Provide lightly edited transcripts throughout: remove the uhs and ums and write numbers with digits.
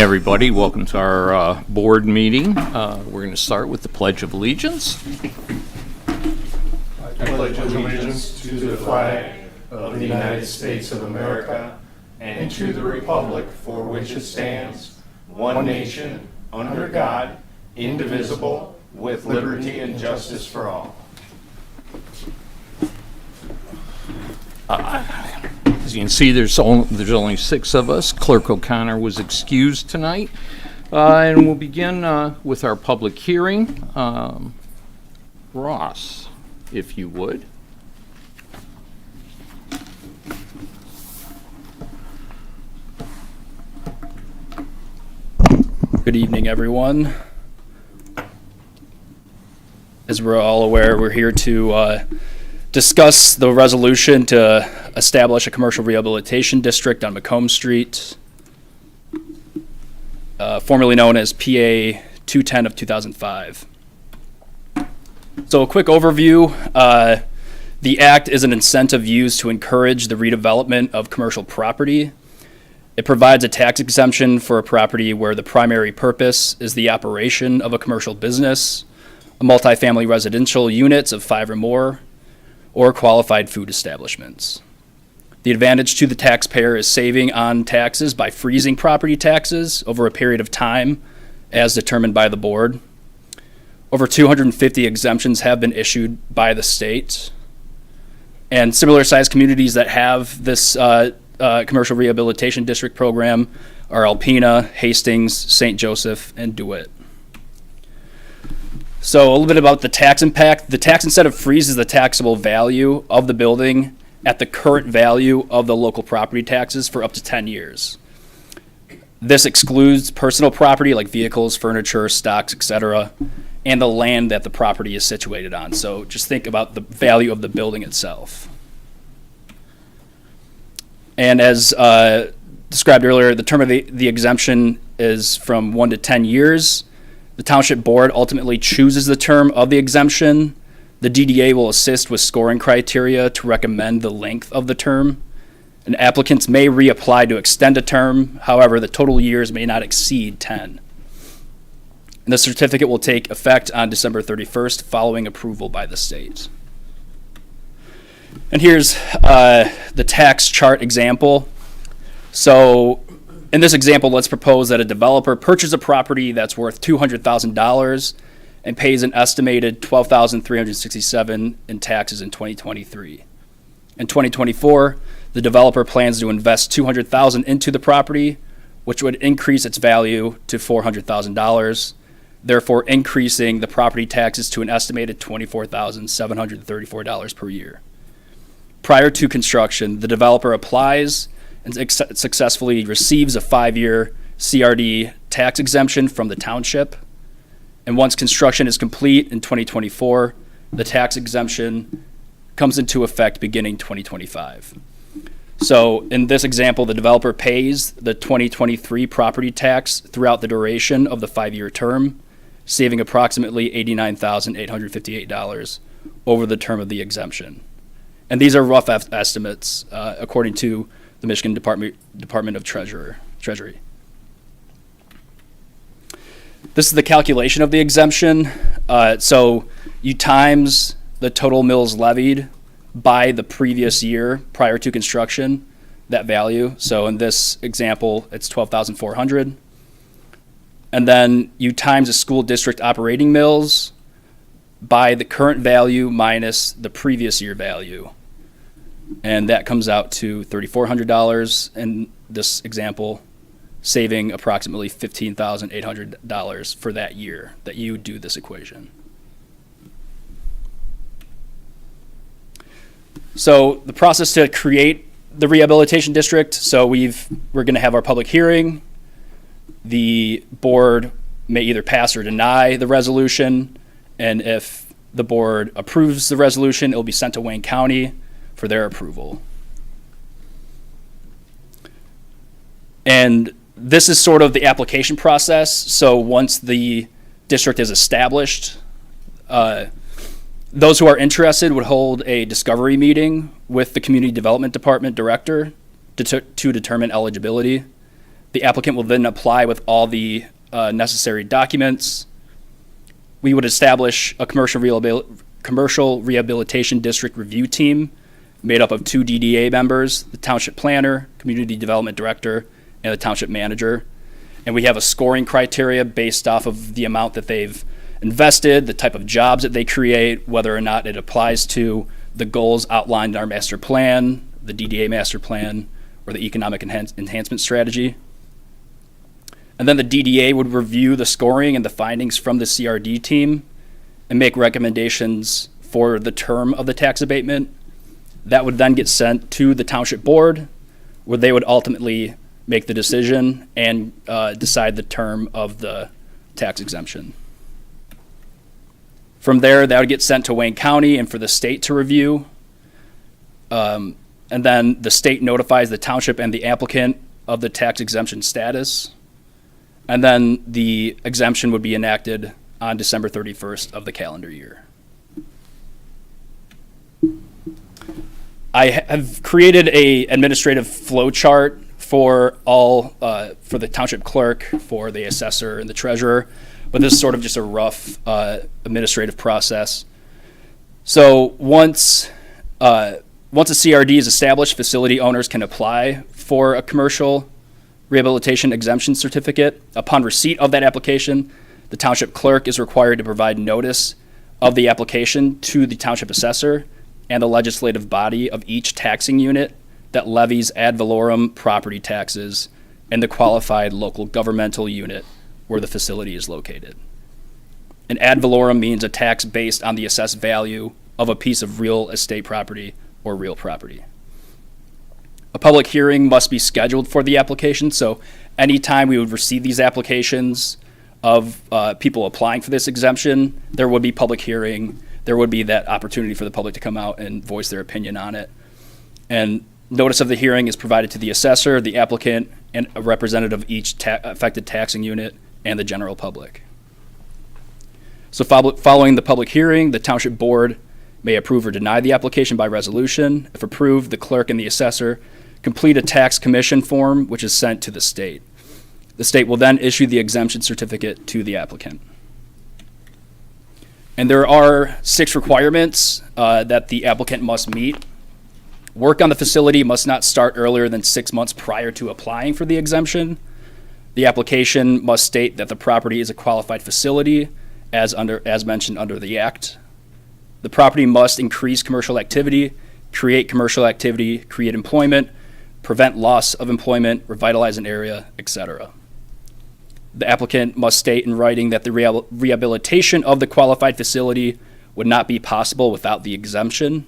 everybody. Welcome to our board meeting. We're going to start with the Pledge of Allegiance. I pledge allegiance to the flag of the United States of America and to the republic for which it stands, one nation, under God, indivisible, with liberty and justice for all. As you can see, there's only 6 of us. Clerk O'Connor was excused tonight. And we'll begin with our public hearing. Ross, if you would. Good evening, everyone. As we're all aware, we're here to discuss the resolution to establish a commercial rehabilitation district on Macomb Street, formerly known as PA 210 of 2005. So a quick overview. The act is an incentive used to encourage the redevelopment of commercial property. It provides a tax exemption for a property where the primary purpose is the operation of a commercial business, a multifamily residential units of 5 or more, or qualified food establishments. The advantage to the taxpayer is saving on taxes by freezing property taxes over a period of time as determined by the board. Over 250 exemptions have been issued by the state. And similar sized communities that have this commercial rehabilitation district program are Alpena, Hastings, St. Joseph, and DeWitt. So a little bit about the tax impact. The tax incentive freezes the taxable value of the building at the current value of the local property taxes for up to 10 years. This excludes personal property like vehicles, furniture, stocks, etc., and the land that the property is situated on. So just think about the value of the building itself. And as described earlier, the term of the exemption is from 1 to 10 years. The Township Board ultimately chooses the term of the exemption. The DDA will assist with scoring criteria to recommend the length of the term. And applicants may reapply to extend a term. However, the total years may not exceed 10. And the certificate will take effect on December 31st following approval by the state. And here's the tax chart example. So in this example, let's propose that a developer purchases a property that's worth $200,000 and pays an estimated $12,367 in taxes in 2023. In 2024, the developer plans to invest $200,000 into the property, which would increase its value to $400,000, therefore increasing the property taxes to an estimated $24,734 per year. Prior to construction, the developer applies and successfully receives a 5-year CRD tax exemption from the township. And once construction is complete in 2024, the tax exemption comes into effect beginning 2025. So in this example, the developer pays the 2023 property tax throughout the duration of the 5-year term, saving approximately $89,858 over the term of the exemption. And these are rough estimates according to the Michigan Department of Treasury. This is the calculation of the exemption. So you times the total mills levied by the previous year prior to construction, that value. So in this example, it's $12,400. And then you times the school district operating mills by the current value minus the previous year value. And that comes out to $3,400 in this example, saving approximately $15,800 for that year that you do this equation. So the process to create the rehabilitation district, so we're going to have our public hearing. The board may either pass or deny the resolution, and if the board approves the resolution, it will be sent to Wayne County for their approval. And this is sort of the application process. So once the district is established, those who are interested would hold a discovery meeting with the Community Development Department director to determine eligibility. The applicant will then apply with all the necessary documents. We would establish a commercial rehabilitation district review team made up of 2 DDA members, the township planner, community development director, and the township manager. And we have a scoring criteria based off of the amount that they've invested, the type of jobs that they create, whether or not it applies to the goals outlined in our master plan, the DDA master plan, or the economic enhancement strategy. And then the DDA would review the scoring and the findings from the CRD team and make recommendations for the term of the tax abatement. That would then get sent to the township board, where they would ultimately make the decision and decide the term of the tax exemption. From there, that would get sent to Wayne County and for the state to review. And then the state notifies the township and the applicant of the tax exemption status. And then the exemption would be enacted on December 31st of the calendar year. I have created a administrative flow chart for for the township clerk, for the assessor and the treasurer, but this is sort of just a rough administrative process. So once a CRD is established, facility owners can apply for a commercial rehabilitation exemption certificate. Upon receipt of that application, the township clerk is required to provide notice of the application to the township assessor and the legislative body of each taxing unit that levies ad valorem property taxes in the qualified local governmental unit where the facility is located. An ad valorem means a tax based on the assessed value of a piece of real estate property or real property. A public hearing must be scheduled for the application, so anytime we would receive these applications of people applying for this exemption, there would be public hearing. There would be that opportunity for the public to come out and voice their opinion on it. And notice of the hearing is provided to the assessor, the applicant, and a representative of each affected taxing unit and the general public. So following the public hearing, the township board may approve or deny the application by resolution. If approved, the clerk and the assessor complete a tax commission form, which is sent to the state. The state will then issue the exemption certificate to the applicant. And there are 6 requirements that the applicant must meet. Work on the facility must not start earlier than 6 months prior to applying for the exemption. The application must state that the property is a qualified facility as mentioned under the Act. The property must increase commercial activity, create employment, prevent loss of employment, revitalize an area, etc. The applicant must state in writing that the rehabilitation of the qualified facility would not be possible without the exemption.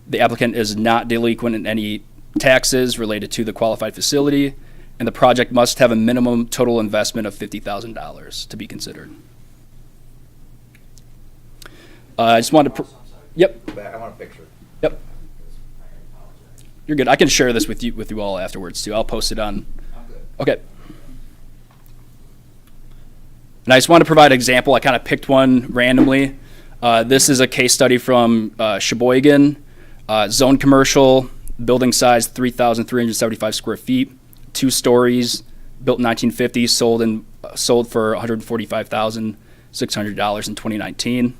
The applicant is not delinquent in any taxes related to the qualified facility, and the project must have a minimum total investment of $50,000 to be considered. I just wanted to, yep, I want a picture. yep. You're good. I can share this with you all afterwards too. I'll post it on. I'm good. Okay. And I just want to provide an example. I kind of picked one randomly. This is a case study from Sheboygan. Zone commercial, building size 3,375 square feet, 2 stories, built in 1950, sold for $145,600 in 2019.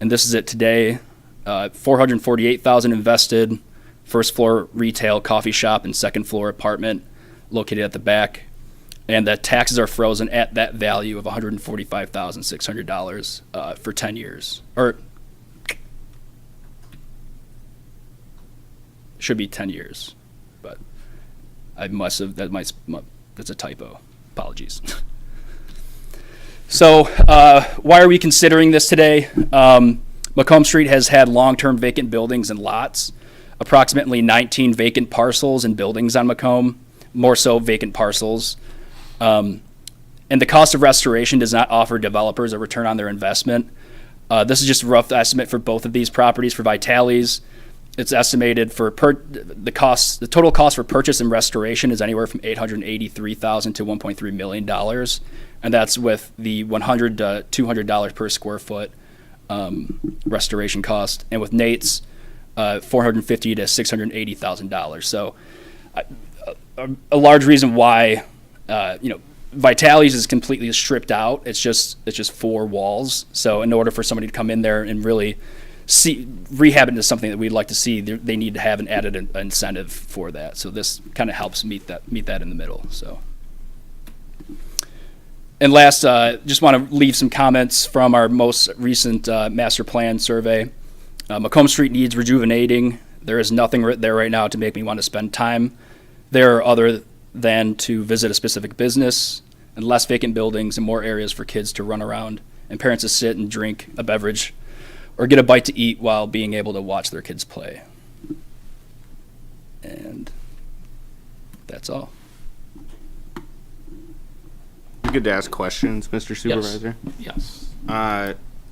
And this is it today. $448,000 invested, first floor retail coffee shop and second floor apartment located at the back. And the taxes are frozen at that value of $145,600 for 10 years. Or should be 10 years, but I must have, that's a typo. Apologies. So why are we considering this today? Macomb Street has had long-term vacant buildings and lots, approximately 19 vacant parcels and buildings on Macomb, more so vacant parcels. And the cost of restoration does not offer developers a return on their investment. This is just a rough estimate for both of these properties for Vitales. It's estimated for the total cost for purchase and restoration is anywhere from $883,000 to $1.3 million. And that's with the $100 to $200 per square foot restoration cost. And with Nate's, $450,000 to $680,000. So a large reason why, Vitali's is completely stripped out. It's just 4 walls. So in order for somebody to come in there and really see rehab into something that we'd like to see, they need to have an added incentive for that. So this kind of helps meet that in the middle. So. And last, just want to leave some comments from our most recent master plan survey. Macomb Street needs rejuvenating. There is nothing there right now to make me want to spend time there other than to visit a specific business, and less vacant buildings and more areas for kids to run around and parents to sit and drink a beverage or get a bite to eat while being able to watch their kids play. And that's all. You good to ask questions, Mr. Supervisor? Yes.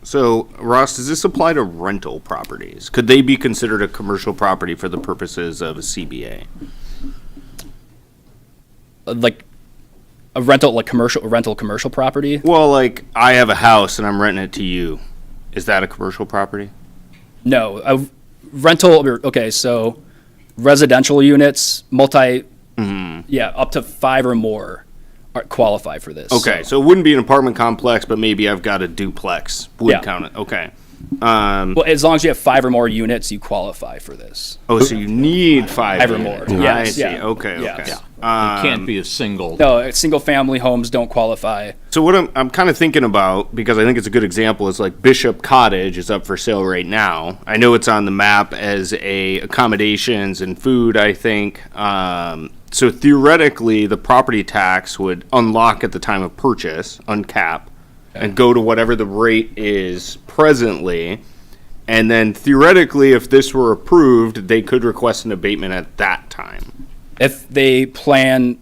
So, Ross, does this apply to rental properties? Could they be considered a commercial property for the purposes of a CBA? Like a rental, like commercial property? Well, like, I have a house and I'm renting it to you. Is that a commercial property? No, a rental. Okay, so residential units, up to 5 or more qualify for this. Okay, so it wouldn't be an apartment complex, but maybe I've got a duplex. Would Yeah. count it. Okay. Well, as long as you have 5 or more units, you qualify for this. Oh, so you need 5 5 or units. more. I Yes, see. yeah. Okay, Yes. okay. Yeah. It can't be a single. No, single-family homes don't qualify. So what I'm kind of thinking about, because I think it's a good example, is like Bishop Cottage is up for sale right now. I know it's on the map as a accommodations and food, I think. So theoretically, the property tax would unlock at the time of purchase, uncap, and go to whatever the rate is presently. And then theoretically, if this were approved, they could request an abatement at that time. If they plan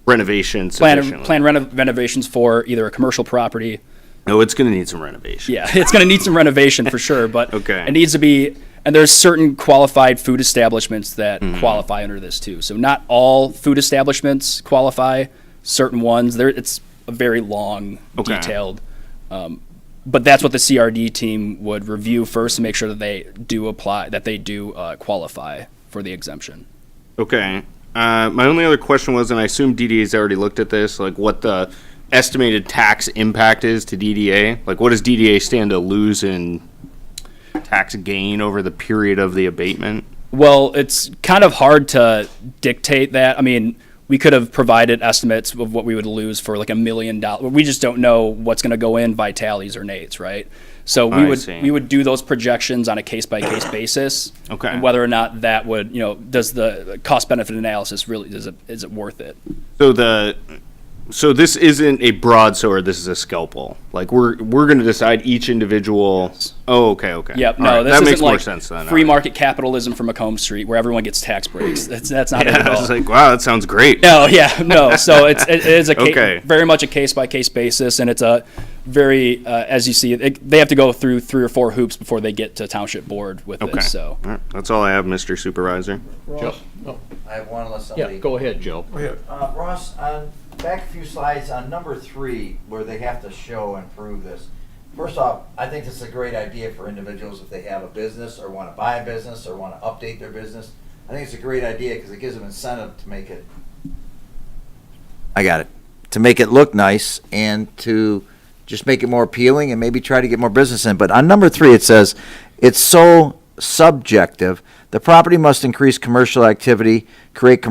Renovation sufficiently. renovations for either a commercial property. No, it's going to need some renovation. Yeah, it's going to need some renovation for sure, but Okay. it needs to be, and there's certain qualified food establishments that qualify under this too. So not all food establishments qualify, certain ones, it's a very long, Okay. detailed, but that's what the CRD team would review first to make sure that they do qualify for the exemption. Okay. My only other question was, and I assume DDA's already looked at this, like what the estimated tax impact is to DDA. Like what does DDA stand to lose in tax gain over the period of the abatement? Well, it's kind of hard to dictate that. I mean, we could have provided estimates of what we would lose for like $1 million. We just don't know what's going to go in Vitali's or Nate's, right? So I see. we would do those projections on a case by case basis. Okay. And whether or not that would, does the cost benefit analysis really is it worth it? So this isn't a broadsword, this is a scalpel. Like we're going to decide each individual. Yes. Oh, okay, okay. Yep. All No, right, this that isn't makes more like sense then. free market capitalism from Macomb Street where everyone gets tax breaks. That's not it at I all. was like, wow, that sounds great. No, yeah, no. So it is Okay. very much a case by case basis, and it's a very as you see, they have to go through 3 or 4 hoops before they get to township board with Okay. this. So All right, that's all I have, Mr. Supervisor. Joe? Oh, I have one unless yeah, somebody. go ahead, Joe. Ross, back a few slides on number 3, where they have to show and prove this. First off, I think this is a great idea for individuals if they have a business or want to buy a business or want to update their business. I think it's a great idea because it gives them incentive to make it. I got it. To make it look nice and to just make it more appealing and maybe try to get more business in. But on number 3, it says, it's so subjective. The property must increase commercial activity, create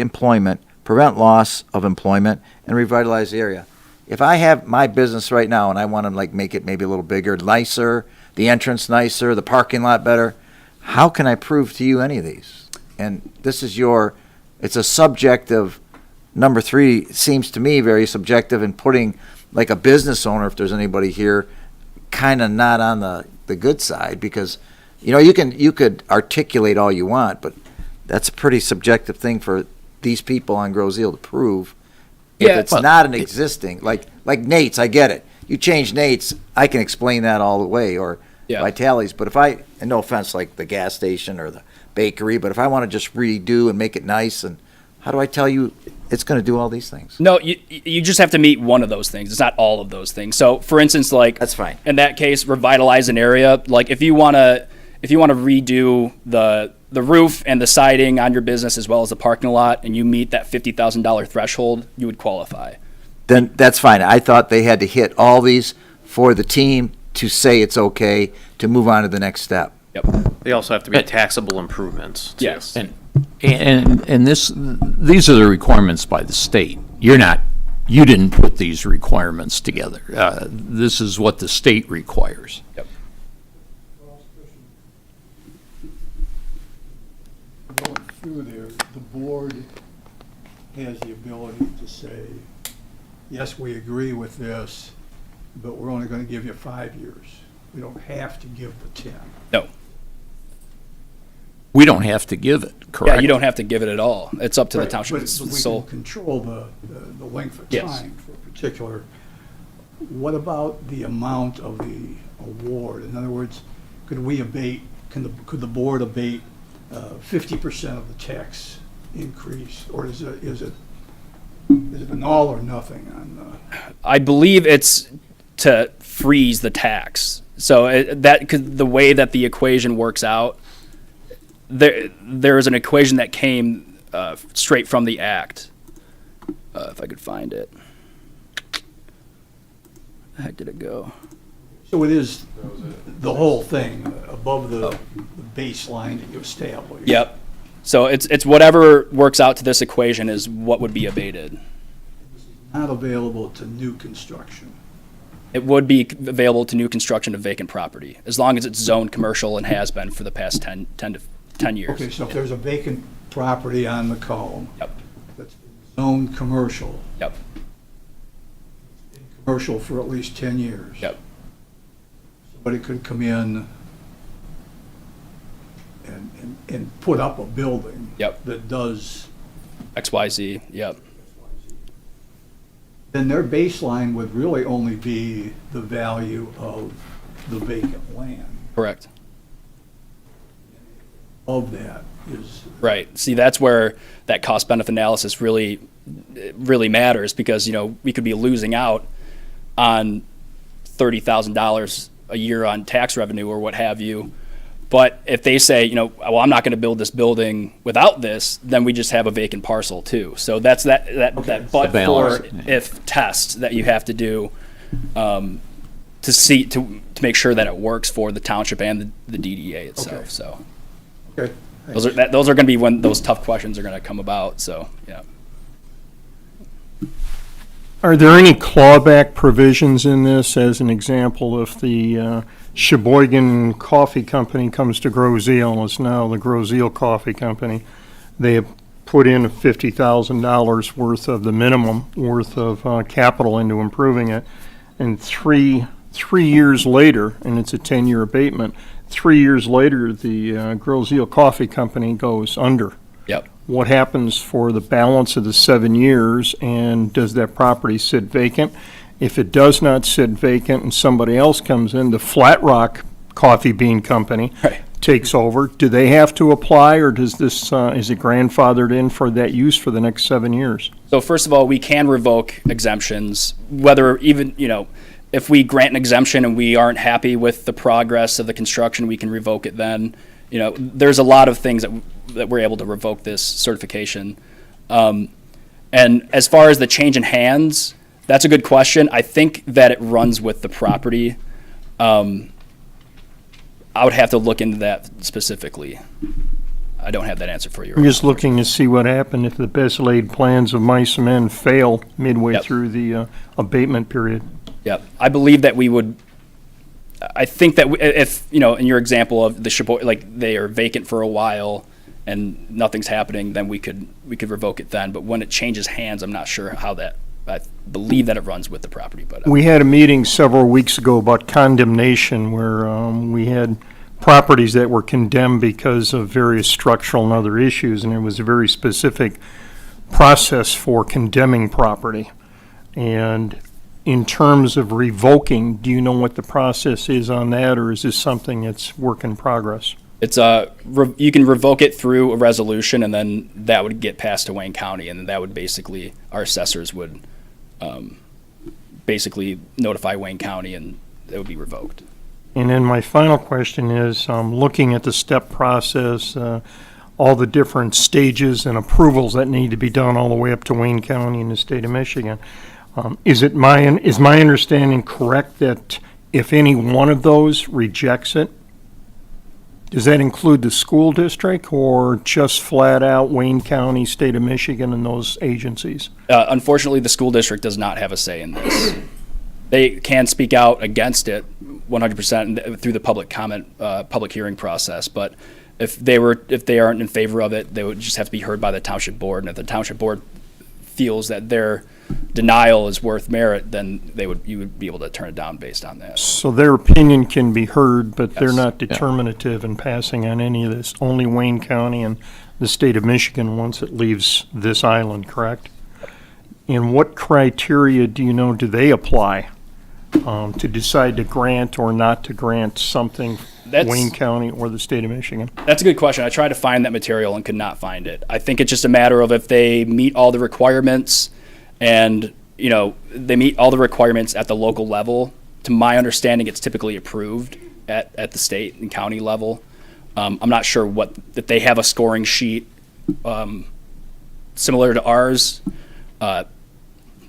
employment, prevent loss of employment, and revitalize the area. If I have my business right now and I want to like make it maybe a little bigger, nicer, the entrance nicer, the parking lot better, how can I prove to you any of these? And this is it's a subjective, number 3 seems to me very subjective in putting like a business owner, if there's anybody here, kind of not on the good side because, you could articulate all you want, but that's a pretty subjective thing for these people on Groseal to prove. If Yeah, it's well, not an existing, like Nate's, I get it. You change Nate's, I can explain that all the way, or Yeah. Vitali's. But and no offense, like the gas station or the bakery, but if I want to just redo and make it nice, and how do I tell you it's going to do all these things? no, you just have to meet one of those things. It's not all of those things. So for instance, like That's fine. in that case, revitalize an area. Like if you want to redo the roof and the siding on your business as well as the parking lot, and you meet that $50,000 threshold, you would qualify. Then that's fine. I thought they had to hit all these for the team to say it's okay to move on to the next step. Yep. They also have to be taxable improvements, too. Yes. And these are the requirements by the state. You didn't put these requirements together. This is what the state requires. Yep. Going through there, the board has the ability to say, yes, we agree with this, but we're only going to give you 5 years. We don't have to give the 10. No. We don't have to give it, correct? Yeah, you don't have to give it at all. It's up to the Right, township. but It's we sole. can control the length of Yes. time for a particular. What about the amount of the award? In other words, could the board abate 50% of the tax increase? Or is it an all or nothing on I believe it's to freeze the tax. So the way that the equation works out, there is an equation that came straight from the act. If I could find it. Where the heck did it go? So it is the whole thing above the baseline that you establish? Yep. So it's whatever works out to this equation is what would be abated. Not available to new construction. It would be available to new construction of vacant property, as long as it's zoned commercial and has been for the past 10 years. Okay, so if there's a vacant property on the column. Yep. That's zoned commercial. Yep. Commercial for at least 10 years. Yep. Somebody could come in and put up a building. Yep. That does, XYZ. Yep. then their baseline would really only be the value of the vacant land. Correct. Of that is. Right. See, that's where that cost benefit analysis really matters, because, we could be losing out on $30,000 a year on tax revenue or what have you. But if they say, well, I'm not going to build this building without this, then we just have a vacant parcel too. So that's that but balance. for if test that you have to do to make sure that it works for the township and the DDA itself. Okay. So Okay. those are going to be when those tough questions are going to come about. So yeah. Are there any clawback provisions in this? As an example, if the Sheboygan Coffee Company comes to Grozeal, it's now the Grozeal Coffee Company, they have put in $50,000 worth of the minimum worth of capital into improving it, and three years later, and it's a 10-year abatement, 3 years later, the Grozeal Coffee Company goes under. Yep. What happens for the balance of the 7 years, and does that property sit vacant? If it does not sit vacant and somebody else comes in, the Flat Rock Coffee Bean Company Right. takes over, do they have to apply, or does this, is it grandfathered in for that use for the next 7 years? So first of all, we can revoke exemptions, whether even, if we grant an exemption and we aren't happy with the progress of the construction, we can revoke it then. There's a lot of things that we're able to revoke this certification. And as far as the change in hands, that's a good question. I think that it runs with the property. I would have to look into that specifically. I don't have that answer for you. I'm right just looking to see what happened if the best laid plans of mice and men fail midway Yep. through the abatement period. Yep. I believe that we would. I think that if in your example of the Sheboygan, like they are vacant for a while and nothing's happening, then we could revoke it then. But when it changes hands, I'm not sure how that. I believe that it runs with the property, but We had a meeting several weeks ago about condemnation where we had properties that were condemned because of various structural and other issues, and it was a very specific process for condemning property. And in terms of revoking, do you know what the process is on that, or is this something that's work in progress? it's you can revoke it through a resolution, and then that would get passed to Wayne County, and then that would basically our assessors would basically notify Wayne County, and it would be revoked. And then my final question is, looking at the step process, all the different stages and approvals that need to be done all the way up to Wayne County in the state of Michigan, is my understanding correct that if any one of those rejects it, does that include the school district or just flat out Wayne County, state of Michigan, and those agencies? Unfortunately, the school district does not have a say in this. They can speak out against it 100% through the public comment, public hearing process, but if they aren't in favor of it, they would just have to be heard by the township board, and if the township board feels that their denial is worth merit, then you would be able to turn it down based on that. So their opinion can be heard, but they're Yes. not determinative in passing on any of this, only Wayne County and the state of Michigan once it leaves this island, correct? And what criteria do they apply to decide to grant or not to grant something, Wayne County or the state of Michigan? That's a good question. I tried to find that material and could not find it. I think it's just a matter of if they meet all the requirements and, they meet all the requirements at the local level. To my understanding, it's typically approved at the state and county level. I'm not sure if they have a scoring sheet similar to ours.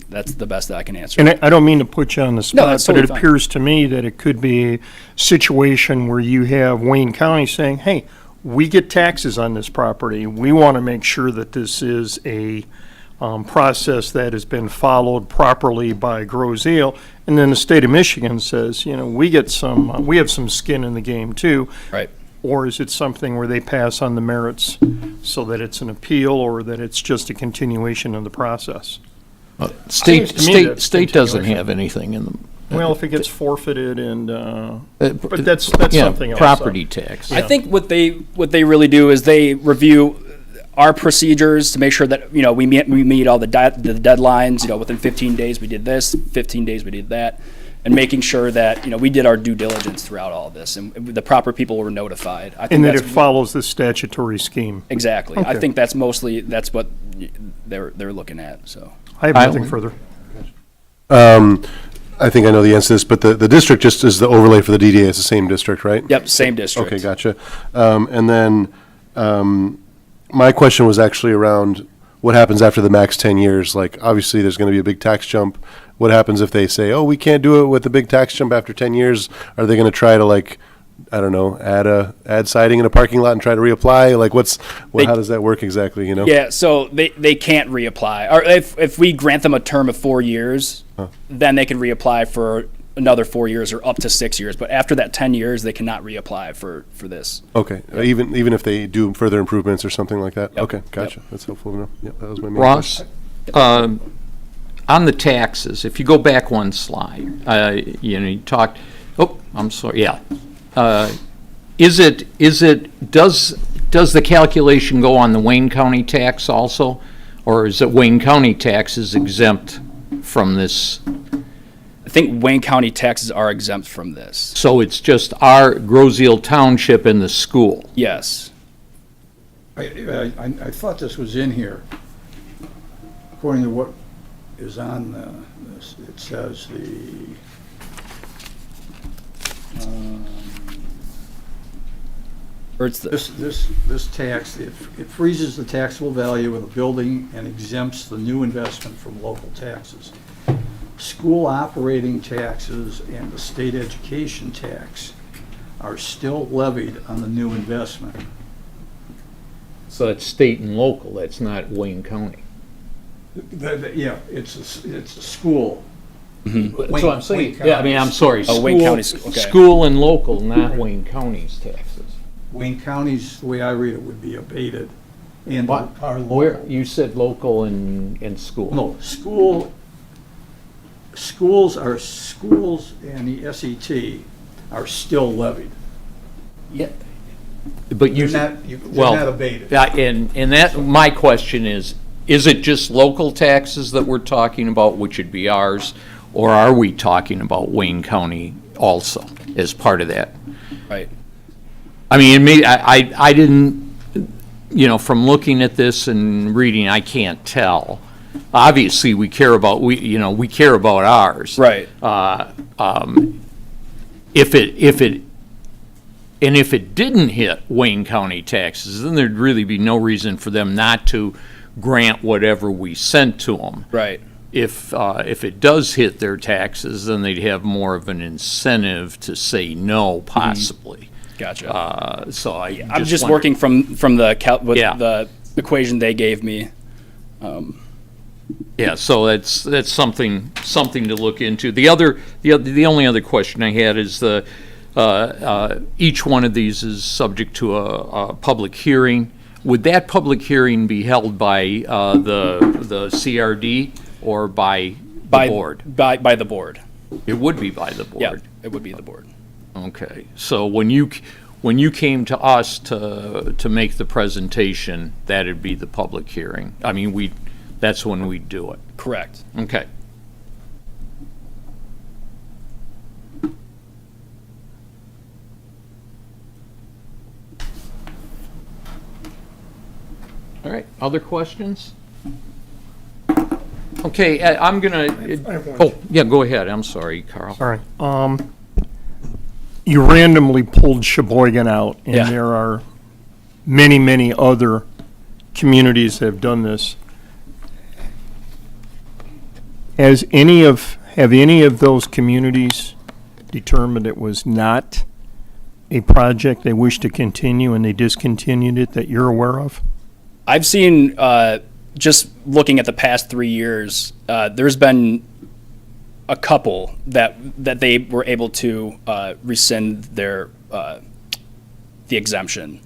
That's the best that I can answer. And I don't mean to put you on the spot, that's but totally it fine. appears to me that it could be a situation where you have Wayne County saying, hey, we get taxes on this property. We want to make sure that this is a process that has been followed properly by Grosse Ile. And then the state of Michigan says, we have some skin in the game too. Right. Or is it something where they pass on the merits so that it's an appeal or that it's just a continuation of the process? State Seems to me that's doesn't continuation. have anything in them. Well, if it gets forfeited and, But that's yeah, something else. property tax. I think what they really do is they review our procedures to make sure that we meet all the deadlines. Within 15 days we did this, 15 days we did that, and making sure that we did our due diligence throughout all of this, and the proper people were notified. I think And that it that's follows the statutory scheme. exactly. I Okay. think that's what they're looking at. So I have nothing further. I think I know the answer to this, but the district just is the overlay for the DDA. It's the same district, right? yep, same district. Okay, gotcha. And then my question was actually around what happens after the max 10 years. Like, obviously, there's going to be a big tax jump. What happens if they say, oh, we can't do it with the big tax jump after 10 years? Are they going to try to, add siding in a parking lot and try to reapply? Like, how does that work exactly, Yeah, so they can't reapply. Or if we grant them a term of 4 years, then they can reapply for another 4 years or up to 6 years. But after that 10 years, they cannot reapply for this. Okay, even if they do further improvements or something like that? Yep. Okay, gotcha. Yep. That's helpful to know. Yep, that was my main Ross, question. on the taxes, if you go back one slide, you talked, I'm sorry, yeah. Does the calculation go on the Wayne County tax also? Or is it Wayne County taxes exempt from this? I think Wayne County taxes are exempt from this. So it's just our Grosse Ile Township and the school? Yes. I thought this was in here. According to what is on this, it says Or it's the, this tax, it freezes the taxable value of the building and exempts the new investment from local taxes. School operating taxes and the state education tax are still levied on the new investment. So it's state and local, that's not Wayne County. Yeah, it's a school. That's what I'm Wayne saying. County. Yeah, I mean, I'm sorry. Oh, Wayne School- County school, okay. School and local, not Wayne County's taxes. Wayne County's, the way I read it, would be abated. And What? our Where, local. you said local and school? No, schools and the SET are still levied. Yeah. But you. They're well, not abated. Yeah, and that, my question is it just local taxes that we're talking about, which would be ours, or are we talking about Wayne County also as part of that? right. I mean, I didn't, from looking at this and reading, I can't tell. Obviously, we care about ours. Right. if it didn't hit Wayne County taxes, then there'd really be no reason for them not to grant whatever we sent to them. Right. If it does hit their taxes, then they'd have more of an incentive to say no, possibly. Gotcha. So I'm just wonder- working from Yeah. the equation they gave me. Yeah, so that's something to look into. The only other question I had is each one of these is subject to a public hearing. Would that public hearing be held by the CRD or by the board? By the board. It would be by the board. Yeah, it would be the board. Okay, so when you came to us to make the presentation, that'd be the public hearing. I mean, that's when we'd do it. Correct. Okay. All right, other questions? Okay, I'm gonna, oh, yeah, go ahead, I'm sorry, Carl. All right. You randomly pulled Sheboygan out, and Yeah. there are many, many other communities that have done this. Have any of those communities determined it was not a project they wish to continue and they discontinued it that you're aware of? I've seen, just looking at the past 3 years, there's been a couple that they were able to rescind their the exemption.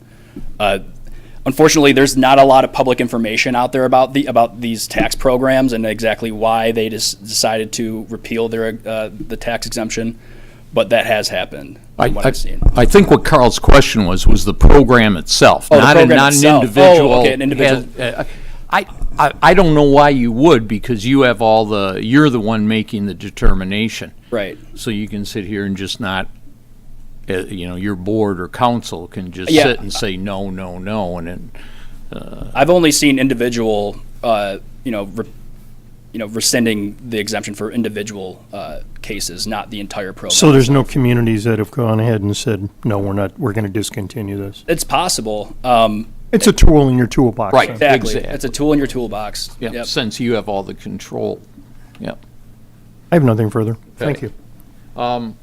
Unfortunately, there's not a lot of public information out there about these tax programs and exactly why they decided to repeal their the tax exemption, but that has happened. From what I've seen. I think what Carl's question was the program itself, Oh, the not program an itself. individual. Oh, okay, an individual. I don't know why you would, because you have you're the one making the determination. Right. So you can sit here and just not, your board or council can just Yeah. sit and say no, no, no, and then, I've only seen individual, rescinding the exemption for individual cases, not the entire program. So there's no communities that have gone ahead and said, no, we're going to discontinue this. It's possible. It's a tool in your toolbox. Right. then. Exactly. Exactly. It's a tool in your toolbox. yeah, Yep. since you have all the control. Yeah. I have nothing further. Thank Okay. you. I'm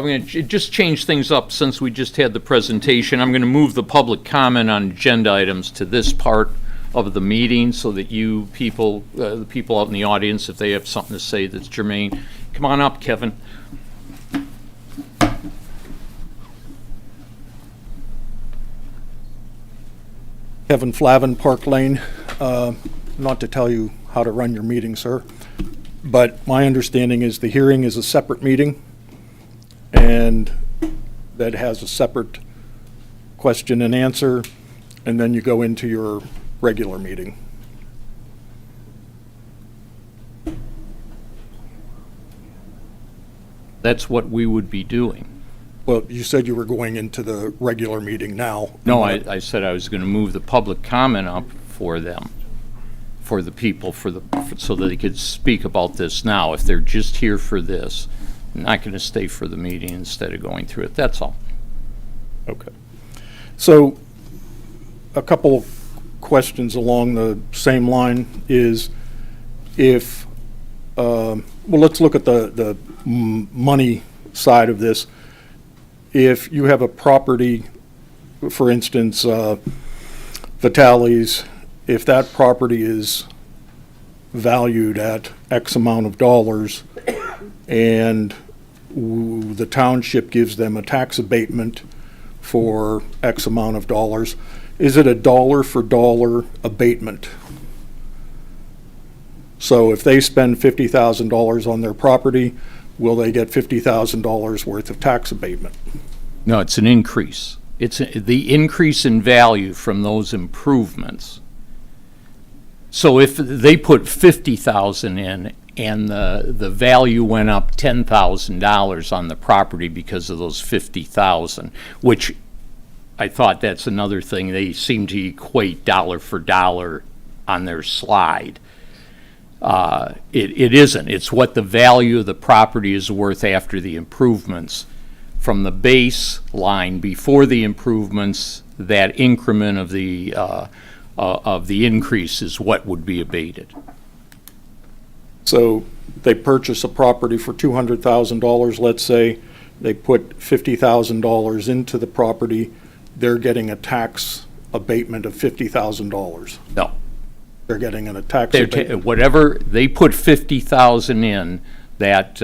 going to just change things up since we just had the presentation. I'm going to move the public comment on agenda items to this part of the meeting so that you people, the people out in the audience, if they have something to say that's germane, come on up, Kevin. Kevin Flavin, Park Lane. Not to tell you how to run your meeting, sir, but my understanding is the hearing is a separate meeting, and that has a separate question and answer, and then you go into your regular meeting. That's what we would be doing. Well, you said you were going into the regular meeting now. No, I said I was going to move the public comment up for them, for the people, so that they could speak about this now. If they're just here for this, they're not going to stay for the meeting instead of going through it. That's all. Okay. So, a couple questions along the same line is if, well, let's look at the money side of this. If you have a property, for instance, Vitale's, if that property is valued at X amount of dollars and the township gives them a tax abatement for X amount of dollars, is it a dollar for dollar abatement? So if they spend $50,000 on their property, will they get $50,000 worth of tax abatement? No, it's an increase. It's the increase in value from those improvements. So if they put 50,000 in and the value went up $10,000 on the property because of those 50,000, which I thought that's another thing, they seem to equate dollar for dollar on their slide. It isn't. It's what the value of the property is worth after the improvements. From the baseline before the improvements, that increment of the increase is what would be abated. So they purchase a property for $200,000, let's say, they put $50,000 into the property, they're getting a tax abatement of $50,000. No. They're getting a tax They're abatement. whatever, they put 50,000 in, that,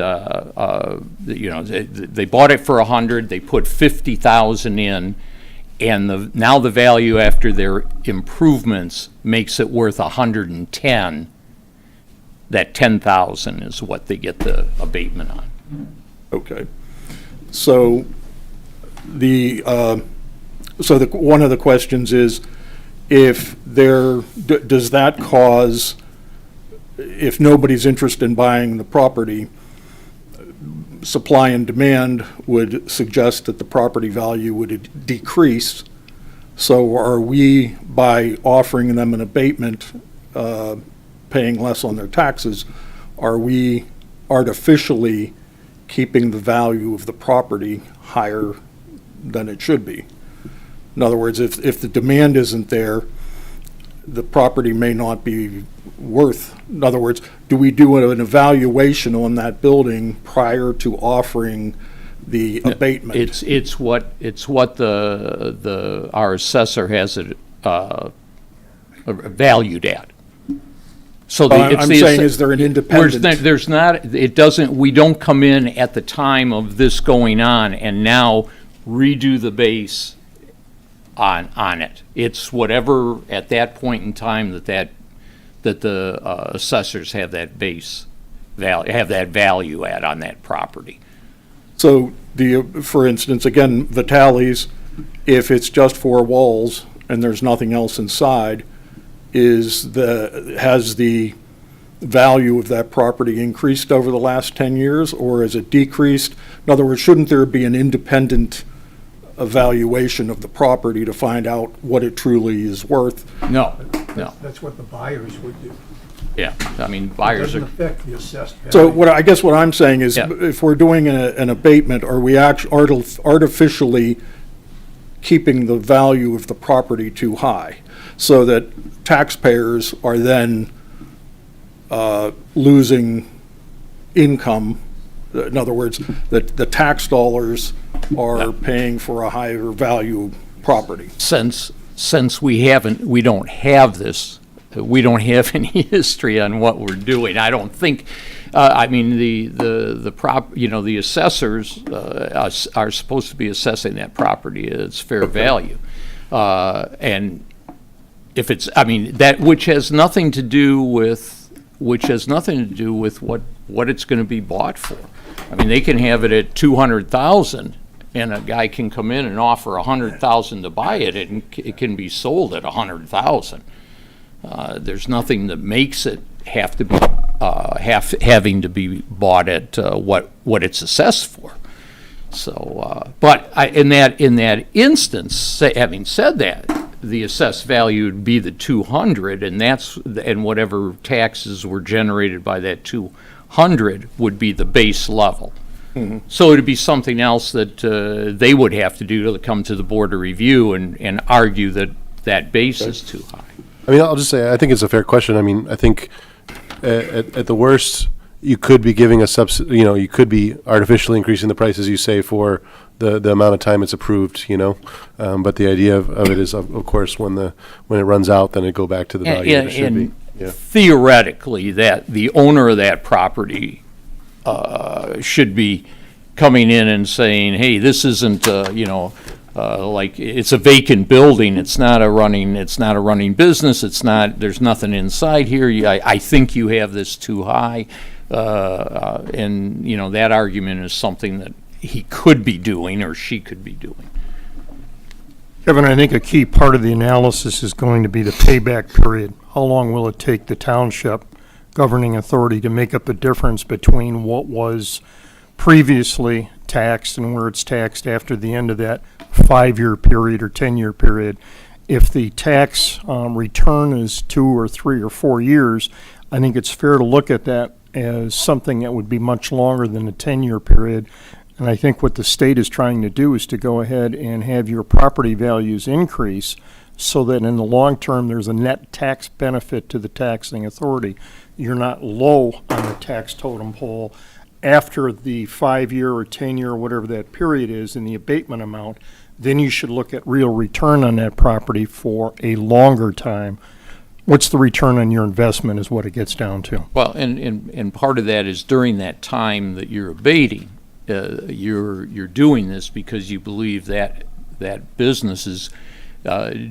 you know, they bought it for 100, they put 50,000 in, and now the value after their improvements makes it worth 110. That 10,000 is what they get the abatement on. Okay. So one of the questions is, if does that cause, if nobody's interested in buying the property, supply and demand would suggest that the property value would decrease. So are we, by offering them an abatement, paying less on their taxes, are we artificially keeping the value of the property higher than it should be? In other words, if the demand isn't there, the property may not be worth. In other words, do we do an evaluation on that building prior to offering the abatement? It's what our assessor has it valued at. So I'm saying, is there an independent? There's not, it doesn't, we don't come in at the time of this going on and now redo the base on it. It's whatever at that point in time that the assessors have that base value, have that value at on that property. So for instance, again, Vitale's, if it's just 4 walls and there's nothing else inside, has the value of that property increased over the last 10 years, or has it decreased? In other words, shouldn't there be an independent evaluation of the property to find out what it truly is worth? No. That's what the buyers would do. Yeah, I mean, It buyers doesn't are, affect the assessed value. So I guess what I'm saying is, Yeah. if we're doing an abatement, are we artificially keeping the value of the property too high, so that taxpayers are then losing income? In other words, that the tax dollars are paying for a higher value property. since we don't have this, we don't have any history on what we're doing. I don't think, I mean, the assessors are supposed to be assessing that property at its fair value. And if it's, I mean, that, which has nothing to do with what it's gonna be bought for. I mean, they can have it at 200,000 and a guy can come in and offer 100,000 to buy it, and it can be sold at 100,000. There's nothing that makes it have to be having to be bought at what it's assessed for. So, but in that instance, having said that, the assessed value would be the 200, and whatever taxes were generated by that 200 would be the base level. So it'd be something else that they would have to do to come to the board of review and argue that base is too high. I mean, I'll just say, I think it's a fair question. I mean, I think at the worst, you could be giving a you could be artificially increasing the price, as you say, for the amount of time it's approved, but the idea of it is, of course, when it runs out, then it go back to the value that it should be. Yeah. Theoretically, that the owner of that property should be coming in and saying, hey, this isn't, like, it's a vacant building, it's not a running business, there's nothing inside here, I think you have this too high, and, that argument is something that he could be doing or she could be doing. Kevin, I think a key part of the analysis is going to be the payback period. How long will it take the township governing authority to make up the difference between what was previously taxed and where it's taxed after the end of that 5-year period or 10-year period? If the tax return is 2 or 3 or 4 years, I think it's fair to look at that as something that would be much longer than a 10-year period. And I think what the state is trying to do is to go ahead and have your property values increase so that in the long term, there's a net tax benefit to the taxing authority. You're not low on the tax totem pole after the 5-year or 10-year or whatever that period is in the abatement amount. Then you should look at real return on that property for a longer time. What's the return on your investment is what it gets down to. Well, and part of that is during that time that you're abating, you're doing this because you believe that that business is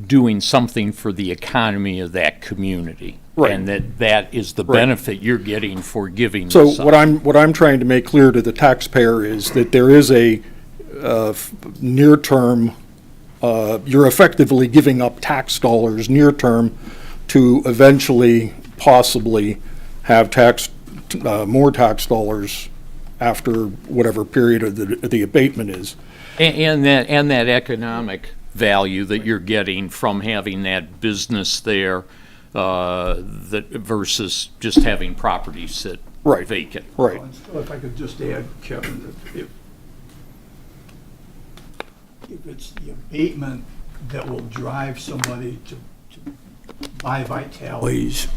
doing something for the economy of that community. Right. And that is the benefit you're getting for giving So this up. what I'm trying to make clear to the taxpayer is that there is a near-term, you're effectively giving up tax dollars near-term to eventually possibly have more tax dollars after whatever period of the abatement is. And that economic value that you're getting from having that business there, that versus just having property sit Right. vacant. Right. And still, if I could just add, Kevin, that if it's the abatement that will drive somebody to buy Vitale's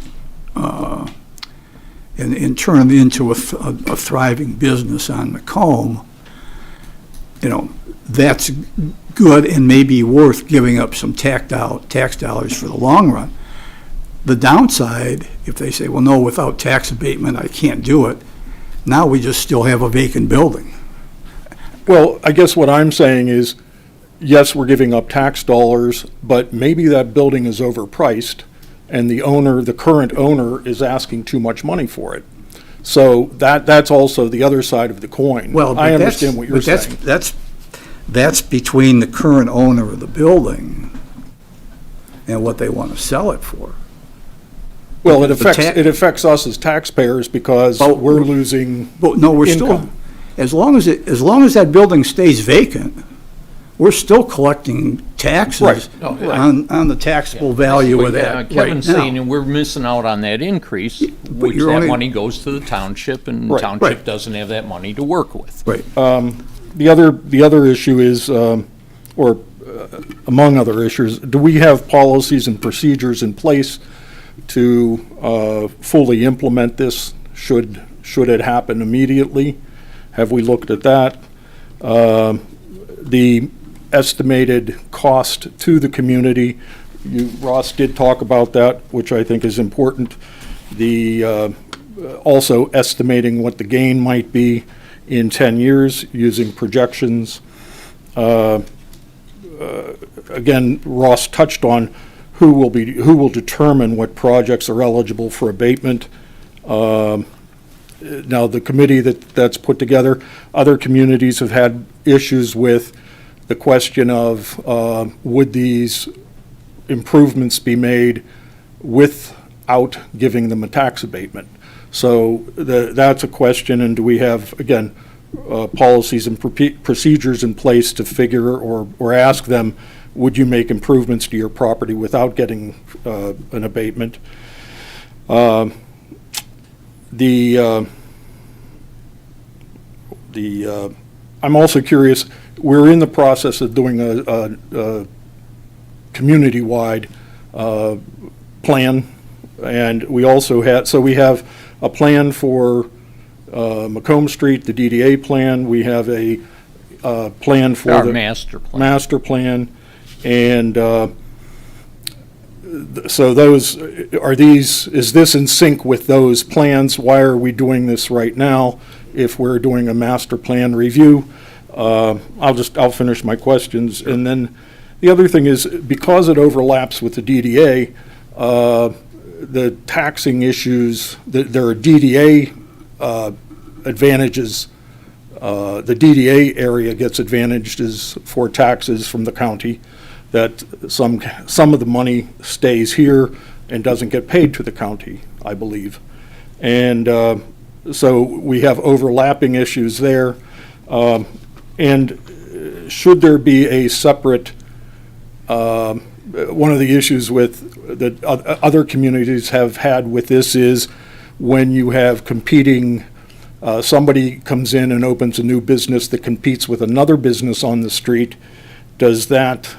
and turn them into a thriving business on Macomb, that's good and may be worth giving up some tax dollars for the long run. The downside, if they say, well, no, without tax abatement, I can't do it, now we just still have a vacant building. Well, I guess what I'm saying is, yes, we're giving up tax dollars, but maybe that building is overpriced and the current owner is asking too much money for it. So that's also the other side of the coin. Well, I understand what you're saying. That's between the current owner of the building and what they want to sell it for. Well, it the affects us as taxpayers because But we're losing But no, we're income. still, as long as that building stays vacant, we're still collecting taxes Right. on the taxable value of that Kevin's right saying, now. and we're missing out on that increase, which you're that only- money goes to the township, and Right. township Right. doesn't have that money to work with. Right. The other issue is, among other issues, do we have policies and procedures in place to fully implement this? Should it happen immediately? Have we looked at that? The estimated cost to the community, Ross did talk about that, which I think is important. Also estimating what the gain might be in 10 years using projections. Again, Ross touched on who will determine what projects are eligible for abatement. Now, the committee that's put together, other communities have had issues with the question of would these improvements be made without giving them a tax abatement? So that's a question, and do we have, again, policies and procedures in place to figure or ask them, would you make improvements to your property without getting an abatement? I'm also curious, we're in the process of doing a community-wide plan, and we also we have a plan for Macomb Street, the DDA plan. We have a plan for Our the master plan. master plan, and so those is this in sync with those plans? Why are we doing this right now if we're doing a master plan review? I'll finish my questions, and then the other thing is, because it overlaps with the DDA, the taxing issues, there are DDA advantages. The DDA area gets advantages for taxes from the county, that some of the money stays here and doesn't get paid to the county, I believe. And so we have overlapping issues there. And should there be a separate, one of the issues with that other communities have had with this is when you have competing, somebody comes in and opens a new business that competes with another business on the street, does that,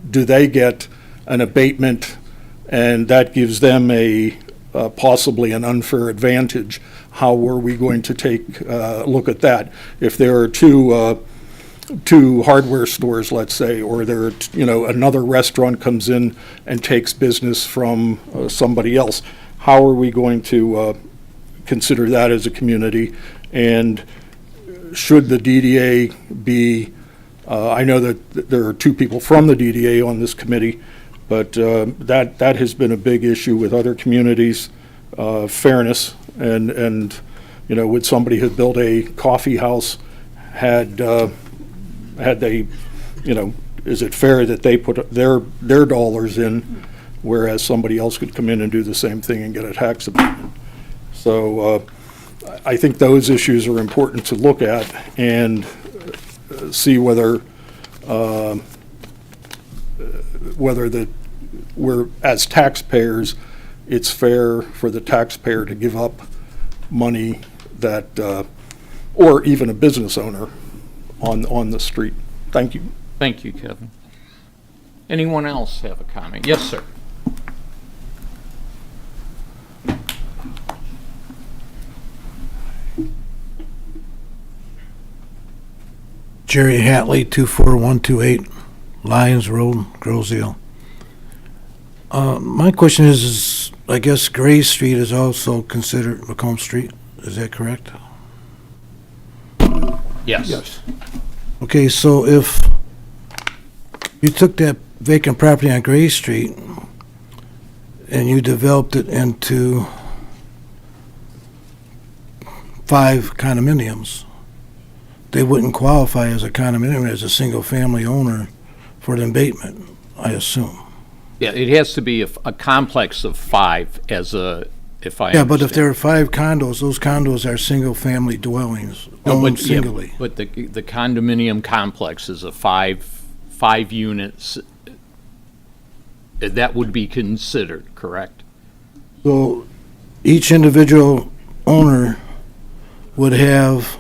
do they get an abatement, and that gives them a, possibly an unfair advantage? How are we going to take a look at that? If there are two hardware stores, let's say, or there are, another restaurant comes in and takes business from somebody else, how are we going to consider that as a community? And should the DDA be, I know that there are two people from the DDA on this committee, but that has been a big issue with other communities, fairness, and would somebody who built a coffee house, had they, is it fair that they put their dollars in, whereas somebody else could come in and do the same thing and get a tax abatement? So I think those issues are important to look at and see whether we're, as taxpayers, it's fair for the taxpayer to give up money that, or even a business owner on the street. Thank you. Thank you, Kevin. Anyone else have a comment? Yes, sir. Jerry Hatley, 24128 Lyons Road, Groseal. My question is, I guess Gray Street is also considered Macomb Street. Is that correct? Yes. Yes. Okay, so if you took that vacant property on Gray Street and you developed it into 5 condominiums, they wouldn't qualify as a condominium, as a single-family owner for an abatement, I assume. Yeah, it has to be a complex of 5 as a, if I Yeah, but if understand. there are 5 condos, those condos are single-family dwellings, No, owned but, yeah, singly. but the condominium complex is a five units. That would be considered, correct? So each individual owner would have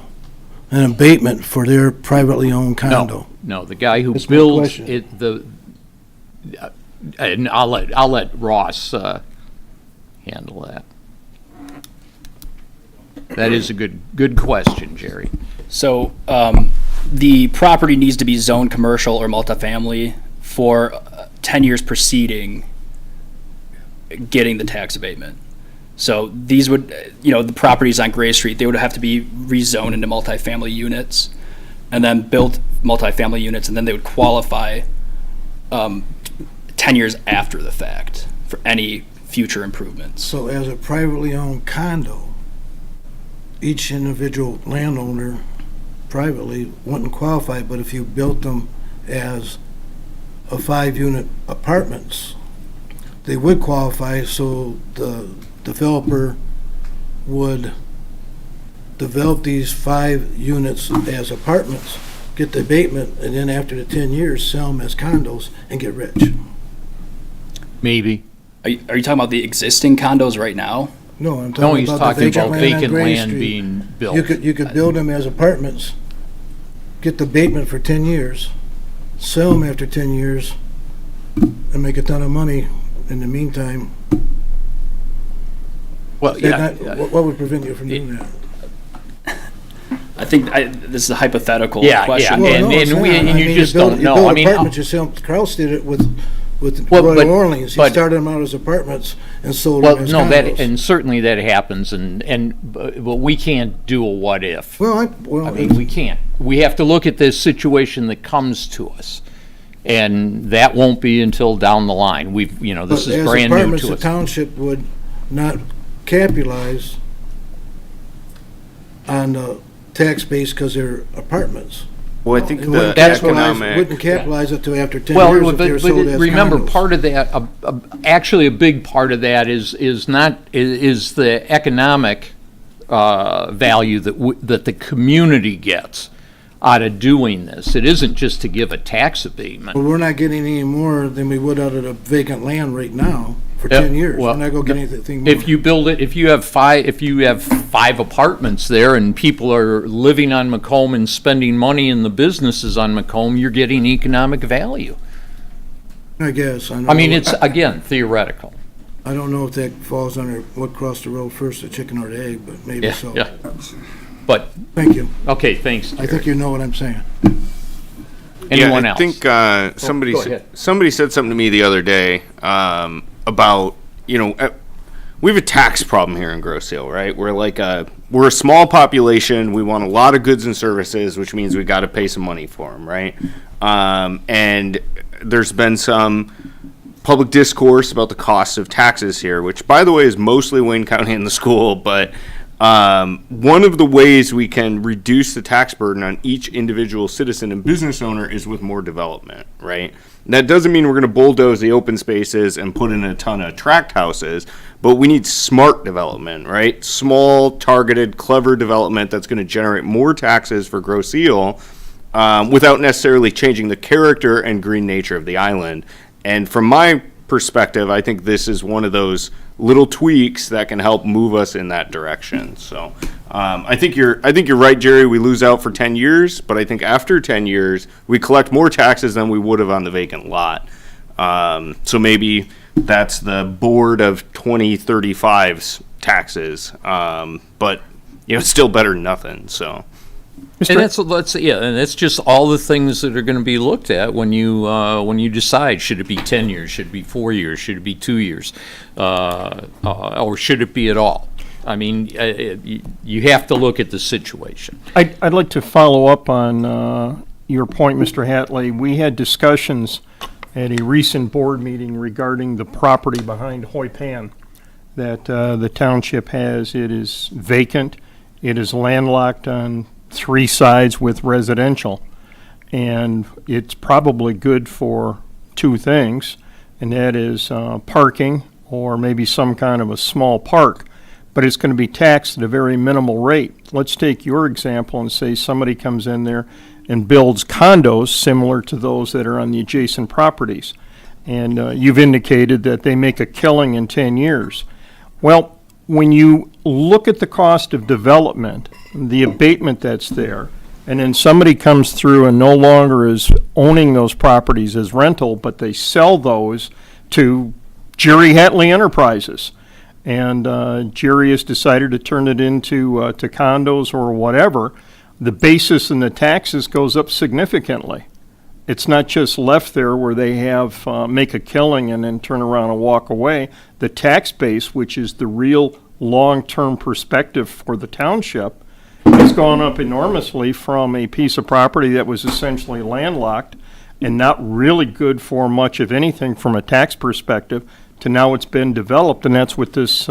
an abatement for their privately owned condo. No, the guy who That's my builds question. it, and I'll let Ross handle that. That is a good question, Jerry. So the property needs to be zoned commercial or multifamily for 10 years preceding getting the tax abatement. So these would, the properties on Gray Street, they would have to be rezoned into multifamily units and then built multifamily units, and then they would qualify 10 years after the fact for any future improvements. So as a privately owned condo, each individual landowner privately wouldn't qualify, but if you built them as a 5-unit apartments, they would qualify, so the developer would develop these 5 units as apartments, get the abatement, and then after the 10 years, sell them as condos and get rich. Maybe. Are you talking about the existing condos right now? No, I'm No, talking he's about the talking about vacant land on vacant Gray land Street. being built. You could build them as apartments, get the abatement for 10 years, sell them after 10 years, and make a ton of money in the meantime. Well, They're yeah. not- What would prevent you from doing that? I think this is a hypothetical Yeah, question. yeah. And it's not. you I mean, just build- don't know. You build I mean, apartments, you sell, Kraus did it with Well, Royal but- Orleans. He but- started them out as apartments and sold Well, them as no, condos. and certainly that happens, but we can't do a what if. Well, I mean, we can't. We have to look at this situation that comes to us, and that won't be until down the line. This but is as brand new apartments, to the us. township would not capitalize on the tax base because they're apartments. Well, I think It the wouldn't That's capitalize- economic, Wouldn't capitalize it till after 10 Well, years if they were but sold as remember, condos. part of that, actually a big part of that is the economic value that the community gets out of doing this. It isn't just to give a tax abatement. But we're not getting any more than we would out of the vacant land right now for for Yeah, 10 years, well, and I go get anything more. If you build it, if you have five apartments there and people are living on Macomb and spending money in the businesses on Macomb, you're getting economic value. I guess. I mean, it's, again, theoretical. I don't know if that falls under what crossed the road first, the chicken or the egg, but maybe Yeah, so. yeah. But, Thank you. okay, thanks, I think Jerry. you know what I'm saying. Anyone I else? think somebody go ahead. somebody said something to me the other day about we have a tax problem here in Grosse Ile, right? We're a small population. We want a lot of goods and services, which means we got to pay some money for them, right? And there's been some public discourse about the cost of taxes here, which, by the way, is mostly Wayne County and the school, but one of the ways we can reduce the tax burden on each individual citizen and business owner is with more development, right? That doesn't mean we're going to bulldoze the open spaces and put in a ton of tract houses, but we need smart development, right? Small, targeted, clever development that's going to generate more taxes for Grosse Ile without necessarily changing the character and green nature of the island. And from my perspective, I think this is one of those little tweaks that can help move us in that direction. So I think you're right, Jerry. We lose out for 10 years, but I think after 10 years, we collect more taxes than we would have on the vacant lot. So maybe that's the board of 2035's taxes, but it's still better than nothing. So. And that's just all the things that are going to be looked at when you decide, should it be 10 years, should it be 4 years, should it be 2 years, or should it be at all? I mean, you have to look at the situation. I'd like to follow up on your point, Mr. Hatley. We had discussions at a recent board meeting regarding the property behind Hoy Pan that the township has. It is vacant. It is landlocked on 3 sides with residential, and it's probably good for 2 things, and that is parking or maybe some kind of a small park, but it's going to be taxed at a very minimal rate. Let's take your example and say somebody comes in there and builds condos similar to those that are on the adjacent properties, and you've indicated that they make a killing in 10 years. Well, when you look at the cost of development, the abatement that's there, and then somebody comes through and no longer is owning those properties as rental, but they sell those to Jerry Hatley Enterprises, and Jerry has decided to turn it into to condos or whatever, the basis in the taxes goes up significantly. It's not just left there where they have make a killing and then turn around and walk away. The tax base, which is the real long-term perspective for the township, has gone up enormously from a piece of property that was essentially landlocked and not really good for much of anything from a tax perspective to now it's been developed, and that's what this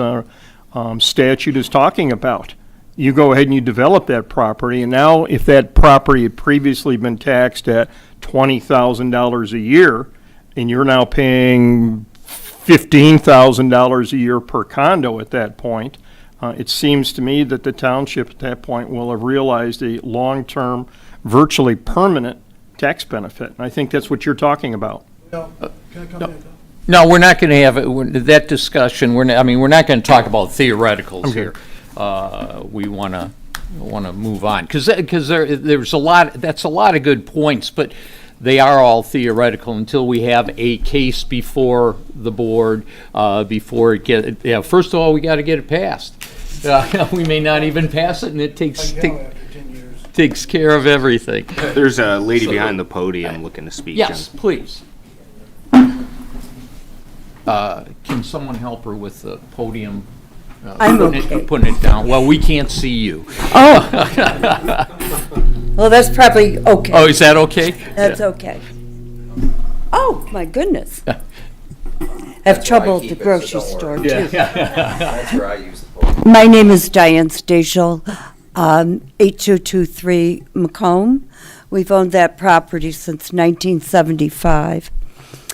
statute is talking about. You go ahead and you develop that property, and now if that property had previously been taxed at $20,000 a year, and you're now paying $15,000 a year per condo at that point, it seems to me that the township at that point will have realized a long-term, virtually permanent tax benefit. And I think that's what you're talking about. Can I come back up? No, we're not going to have that discussion. We're not going to talk about theoreticals here. We want to move on because there's a lot. That's a lot of good points, but they are all theoretical until we have a case before the board. Before it first of all, we got to get it passed. We may not even pass it, and it takes care of everything. There's a lady behind the podium looking to speak. Yes, please. Can someone help her with the podium? I'm okay. Putting it down. Well, we can't see you. Oh. Well, that's probably okay. Oh, is that okay? That's okay. Oh, my goodness. Have trouble at the grocery store, too. That's where I use the phone. My name is Diane Stachel, 8223 Macomb. We've owned that property since 1975.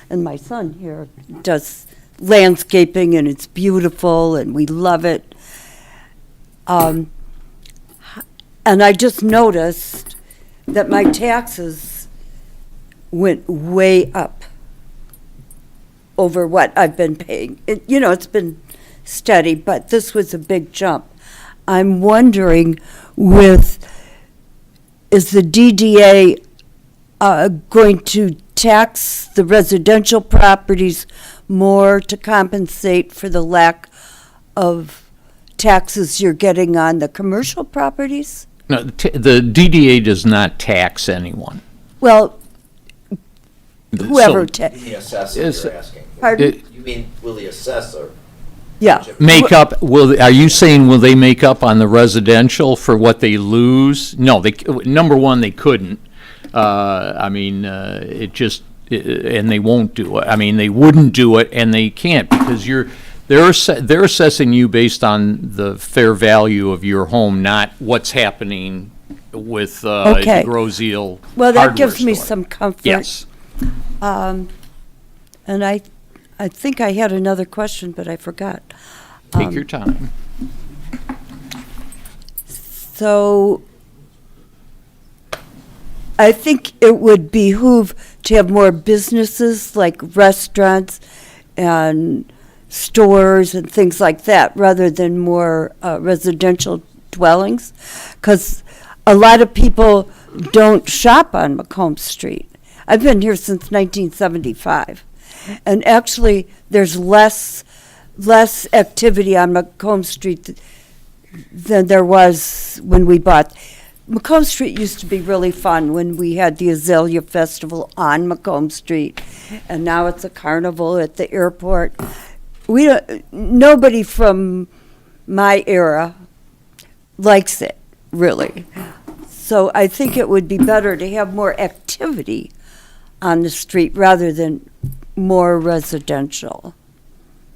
And my son here does landscaping, and it's beautiful, and we love it. And I just noticed that my taxes went way up. over what I've been paying. It's been steady, but this was a big jump. I'm wondering is the DDA going to tax the residential properties more to compensate for the lack of taxes you're getting on the commercial properties? No, the DDA does not tax anyone. Well, whoever, So- The assessor, you're asking. pardon? You mean, will the assessor? Yeah. Make up, are you saying will they make up on the residential for what they lose? No, number one, they couldn't. And they won't do it. I mean, they wouldn't do it, and they can't, because they're assessing you based on the fair value of your home, not what's happening with Okay. Grozeal Well, that hardware gives me store. some comfort. Yes. And I think I had another question, but I forgot. Take your time. So I think it would behoove to have more businesses like restaurants and stores and things like that rather than more residential dwellings. Because a lot of people don't shop on Macomb Street. I've been here since 1975. And actually, there's less activity on Macomb Street than there was when we bought. Macomb Street used to be really fun when we had the Azalea Festival on Macomb Street, and now it's a carnival at the airport. Nobody from my era likes it, really. So I think it would be better to have more activity on the street rather than more residential.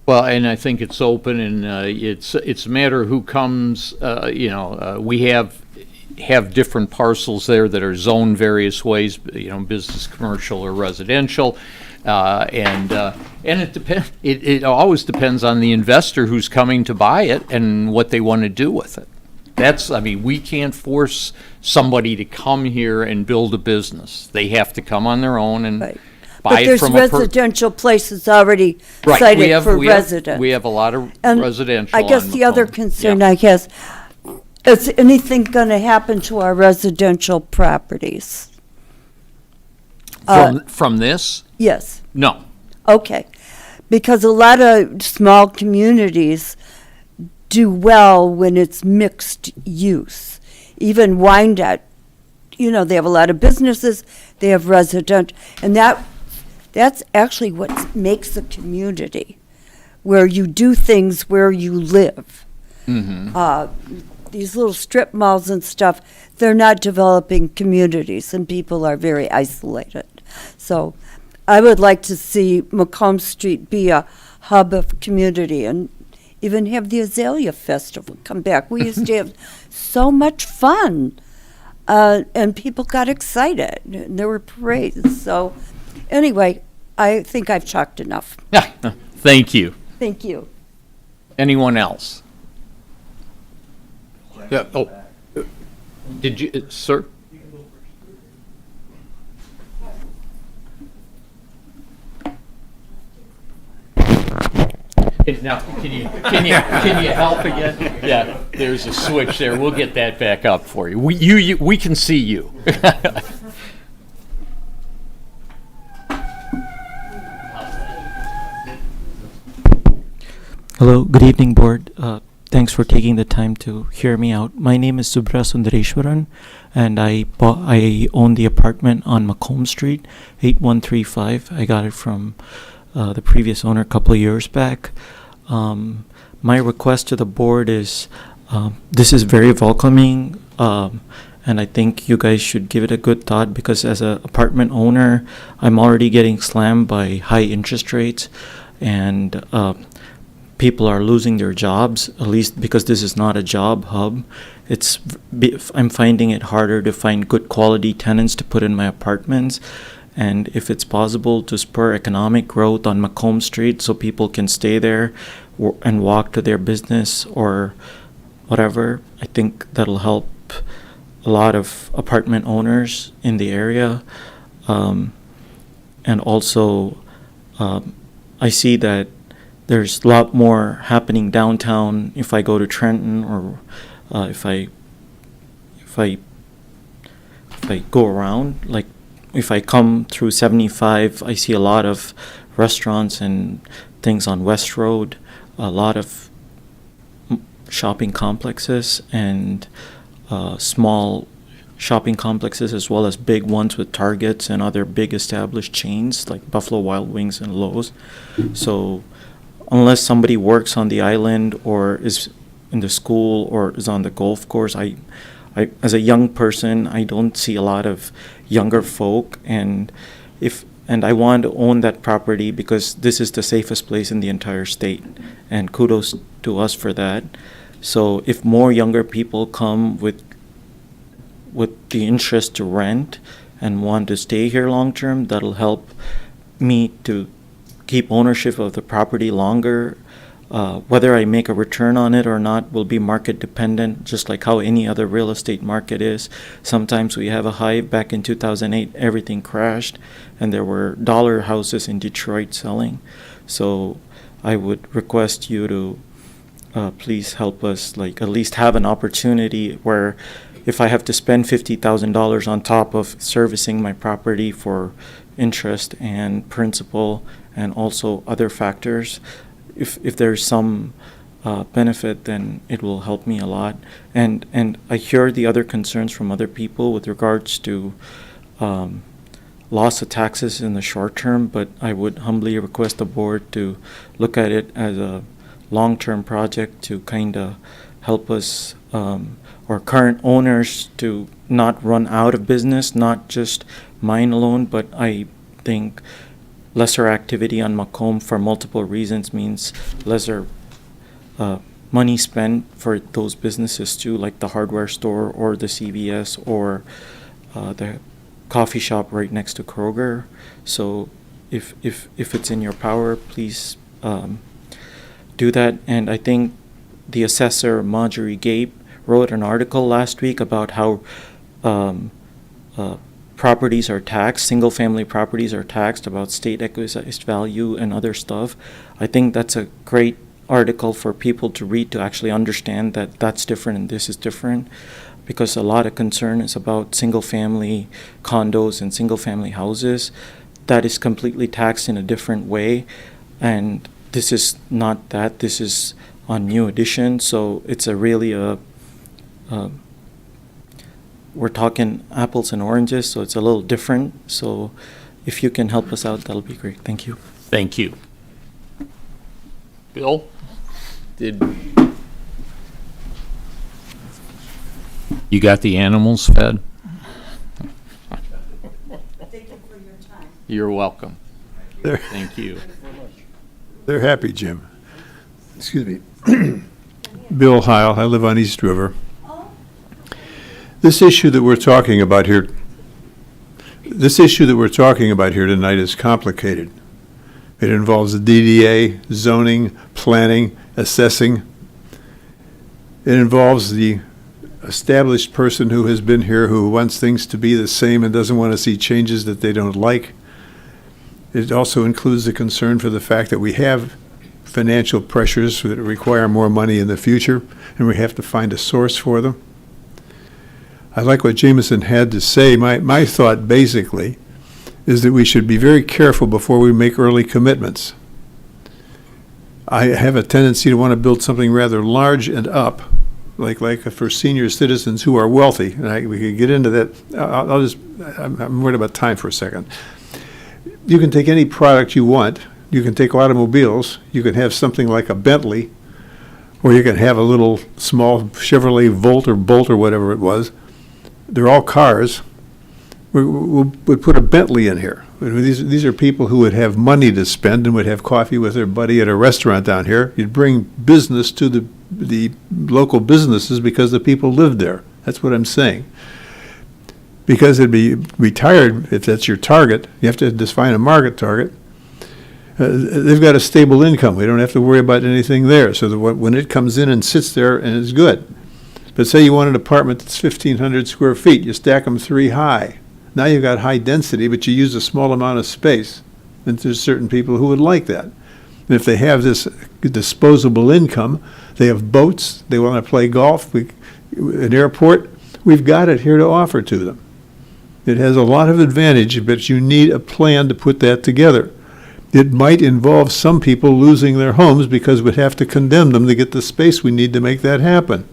Well, and I think it's open, and it's a matter of who comes. We have different parcels there that are zoned various ways. Business, commercial, or residential, and it depends. It always depends on the investor who's coming to buy it and what they want to do with it. We can't force somebody to come here and build a business. They have to come on their own and Right. buy But it there's from residential places already Right. cited for residents. We have a lot of And residential I guess on the other Macomb. concern Yeah. I guess, is anything going to happen to our residential properties? From this? Yes, No. okay. Because a lot of small communities do well when it's mixed use. Even Wyandotte, they have a lot of businesses, they have resident, and that's actually what makes a community, where you do things where you live. These little strip malls and stuff, they're not developing communities, and people are very isolated. So I would like to see Macomb Street be a hub of community and even have the Azalea Festival come back. We used to have so much fun, and people got excited, and there were parades. So anyway, I think I've talked enough. Thank you. Thank you. Anyone else? Yeah. Oh, did you, sir? Now, can you help again? Yeah, there's a switch there. We'll get that back up for you. We can see you. Hello, good evening, board. Thanks for taking the time to hear me out. My name is Subra Sundareshwaran, and I own the apartment on Macomb Street, 8135. I got it from the previous owner a couple of years back. My request to the board is, this is very welcoming, and I think you guys should give it a good thought, because as an apartment owner, I'm already getting slammed by high interest rates, and people are losing their jobs, at least because this is not a job hub. I'm finding it harder to find good quality tenants to put in my apartments. And if it's possible to spur economic growth on Macomb Street so people can stay there and walk to their business or whatever, I think that'll help a lot of apartment owners in the area. And also, I see that there's a lot more happening downtown if I go to Trenton, or if I go around. Like if I come through 75, I see a lot of restaurants and things on West Road, a lot of shopping complexes and small shopping complexes, as well as big ones with Targets and other big established chains like Buffalo Wild Wings and Lowe's. So unless somebody works on the island or is in the school or is on the golf course, I as a young person, I don't see a lot of younger folk, and I want to own that property because this is the safest place in the entire state, and kudos to us for that. So if more younger people come with the interest to rent and want to stay here long term, that'll help me to keep ownership of the property longer. Whether I make a return on it or not will be market dependent, just like how any other real estate market is. Sometimes we have a high. Back in 2008, everything crashed, and there were dollar houses in Detroit selling. So I would request you to please help us, like at least have an opportunity where if I have to spend $50,000 on top of servicing my property for interest and principal and also other factors, if there's some benefit, then it will help me a lot. And I hear the other concerns from other people with regards to loss of taxes in the short term, but I would humbly request the board to look at it as a long-term project to kind of help us, or current owners, to not run out of business, not just mine alone, but I think lesser activity on Macomb for multiple reasons means lesser money spent for those businesses too, like the hardware store or the CVS or the coffee shop right next to Kroger. So if it's in your power, please do that. And I think the assessor, Marjorie Gabe, wrote an article last week about how properties are taxed, single-family properties are taxed, about state equalized value and other stuff. I think that's a great article for people to read, to actually understand that that's different and this is different, because a lot of concern is about single-family condos and single-family houses. That is completely taxed in a different way, and this is not that. This is on new edition, so it's we're talking apples and oranges, so it's a little different. So if you can help us out, that'll be great. Thank you. Thank you. Bill, you got the animals fed? Thank you for your time. You're welcome. They're, Thank you. they're happy, Jim. Excuse me. Bill Heil, I live on East River. This issue that we're talking about here tonight is complicated. It involves the DDA, zoning, planning, assessing. It involves the established person who has been here, who wants things to be the same and doesn't want to see changes that they don't like. It also includes the concern for the fact that we have financial pressures that require more money in the future, and we have to find a source for them. I like what Jameson had to say. My thought basically is that we should be very careful before we make early commitments. I have a tendency to want to build something rather large and up, like for senior citizens who are wealthy, and we could get into that. I'm worried about time for a second. You can take any product you want. You can take automobiles. You can have something like a Bentley, or you can have a little small Chevrolet Volt or Bolt or whatever it was. They're all cars. We'll put a Bentley in here. These are people who would have money to spend and would have coffee with their buddy at a restaurant down here. You'd bring business to the local businesses because the people lived there. That's what I'm saying. Because it'd be retired, if that's your target, you have to define a market target. They've got a stable income. We don't have to worry about anything there. So that when it comes in and sits there and is good. But say you want an apartment that's 1,500 square feet, you stack them 3 high. Now you've got high density, but you use a small amount of space. And there's certain people who would like that. And if they have this disposable income, they have boats, they want to play golf, an airport, we've got it here to offer to them. It has a lot of advantage, but you need a plan to put that together. It might involve some people losing their homes because we'd have to condemn them to get the space we need to make that happen.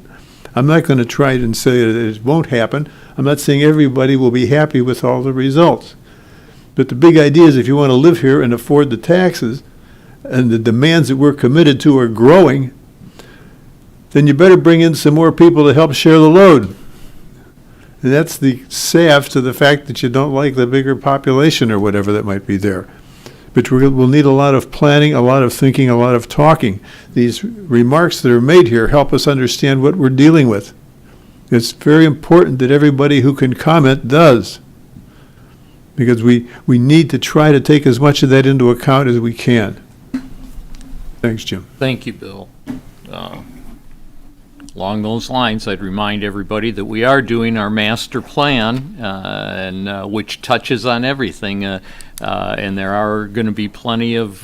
I'm not going to try and say that it won't happen. I'm not saying everybody will be happy with all the results. But the big idea is if you want to live here and afford the taxes, and the demands that we're committed to are growing, then you better bring in some more people to help share the load. And that's the salve to the fact that you don't like the bigger population or whatever that might be there. But we'll need a lot of planning, a lot of thinking, a lot of talking. These remarks that are made here help us understand what we're dealing with. It's very important that everybody who can comment does, because we need to try to take as much of that into account as we can. Thanks, Jim. Thank you, Bill. Along those lines, I'd remind everybody that we are doing our master plan, and which touches on everything, and there are going to be plenty of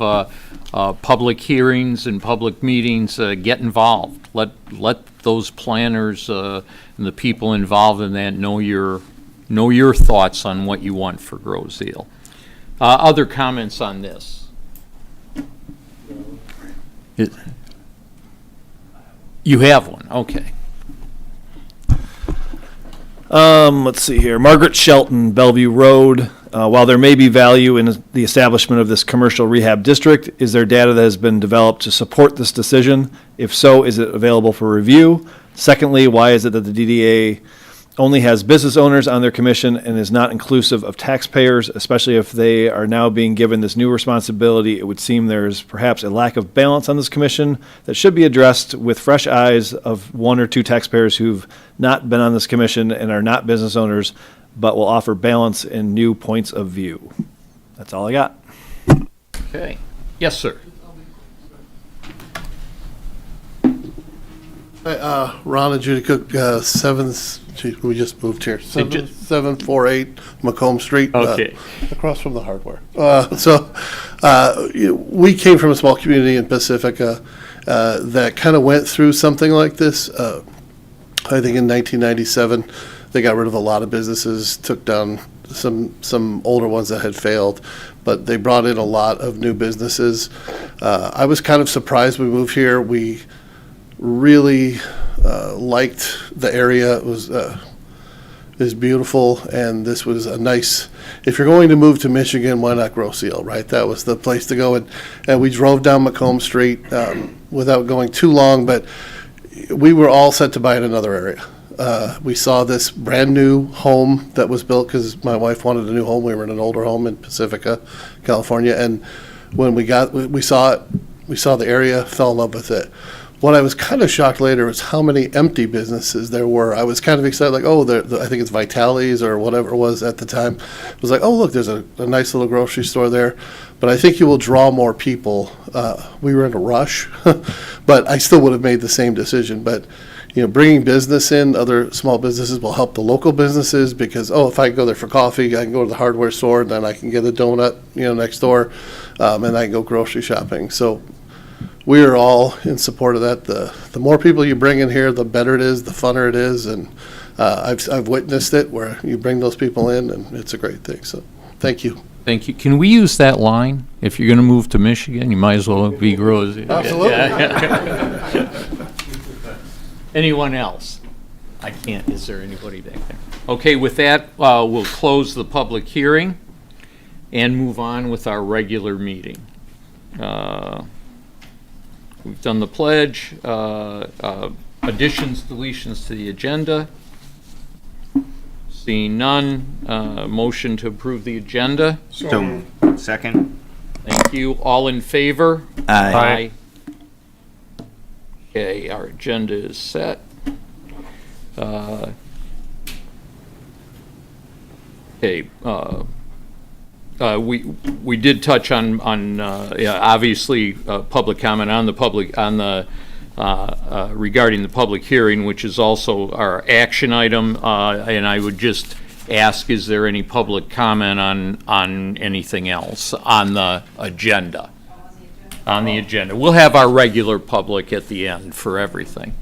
public hearings and public meetings. Get involved. Let those planners and the people involved in that know your thoughts on what you want for Groseal. Other comments on this? You have one, okay. Let's see here. Margaret Shelton, Bellevue Road. While there may be value in the establishment of this commercial rehab district, is there data that has been developed to support this decision? If so, is it available for review? Secondly, why is it that the DDA only has business owners on their commission and is not inclusive of taxpayers, especially if they are now being given this new responsibility? It would seem there's perhaps a lack of balance on this commission that should be addressed with fresh eyes of one or two taxpayers who've not been on this commission and are not business owners, but will offer balance and new points of view. That's all I got. Okay. Yes, sir. Ron and Judy Cook, we just moved here, 748 Macomb Street. Okay. Across from the hardware. We came from a small community in Pacifica that kind of went through something like this. I think in 1997, they got rid of a lot of businesses, took down some older ones that had failed, but they brought in a lot of new businesses. I was kind of surprised when we moved here. We really liked the area. It was beautiful, and this was a nice, if you're going to move to Michigan, why not Groseal, right? That was the place to go, and we drove down Macomb Street without going too long, but we were all set to buy in another area. We saw this brand new home that was built because my wife wanted a new home. We were in an older home in Pacifica, California, and when we saw it, we saw the area, fell in love with it. What I was kind of shocked later was how many empty businesses there were. I was kind of excited, like, I think it's Vitale's or whatever it was at the time. It was like, oh, look, there's a nice little grocery store there. But I think you will draw more people. We were in a rush, but I still would have made the same decision. But, bringing business in, other small businesses will help the local businesses because, if I go there for coffee, I can go to the hardware store, and then I can get a donut, next door, and I can go grocery shopping. So we are all in support of that. The more people you bring in here, the better it is, the funner it is, and I've witnessed it where you bring those people in, and it's a great thing. So, thank you. Thank you. Can we use that line? If you're going to move to Michigan, you might as well be Groseal. Absolutely. Anyone else? I can't. Is there anybody back there? Okay, with that, we'll close the public hearing and move on with our regular meeting. We've done the pledge, additions, deletions to the agenda. Seeing none, motion to approve the agenda. So, second. Thank you. All in favor? Aye. Okay, our agenda is set. Okay, we did touch on obviously public comment on the regarding the public hearing, which is also our action item, and I would just ask, is there any public comment on anything else on the agenda? on the agenda. We'll have our regular public at the end for everything.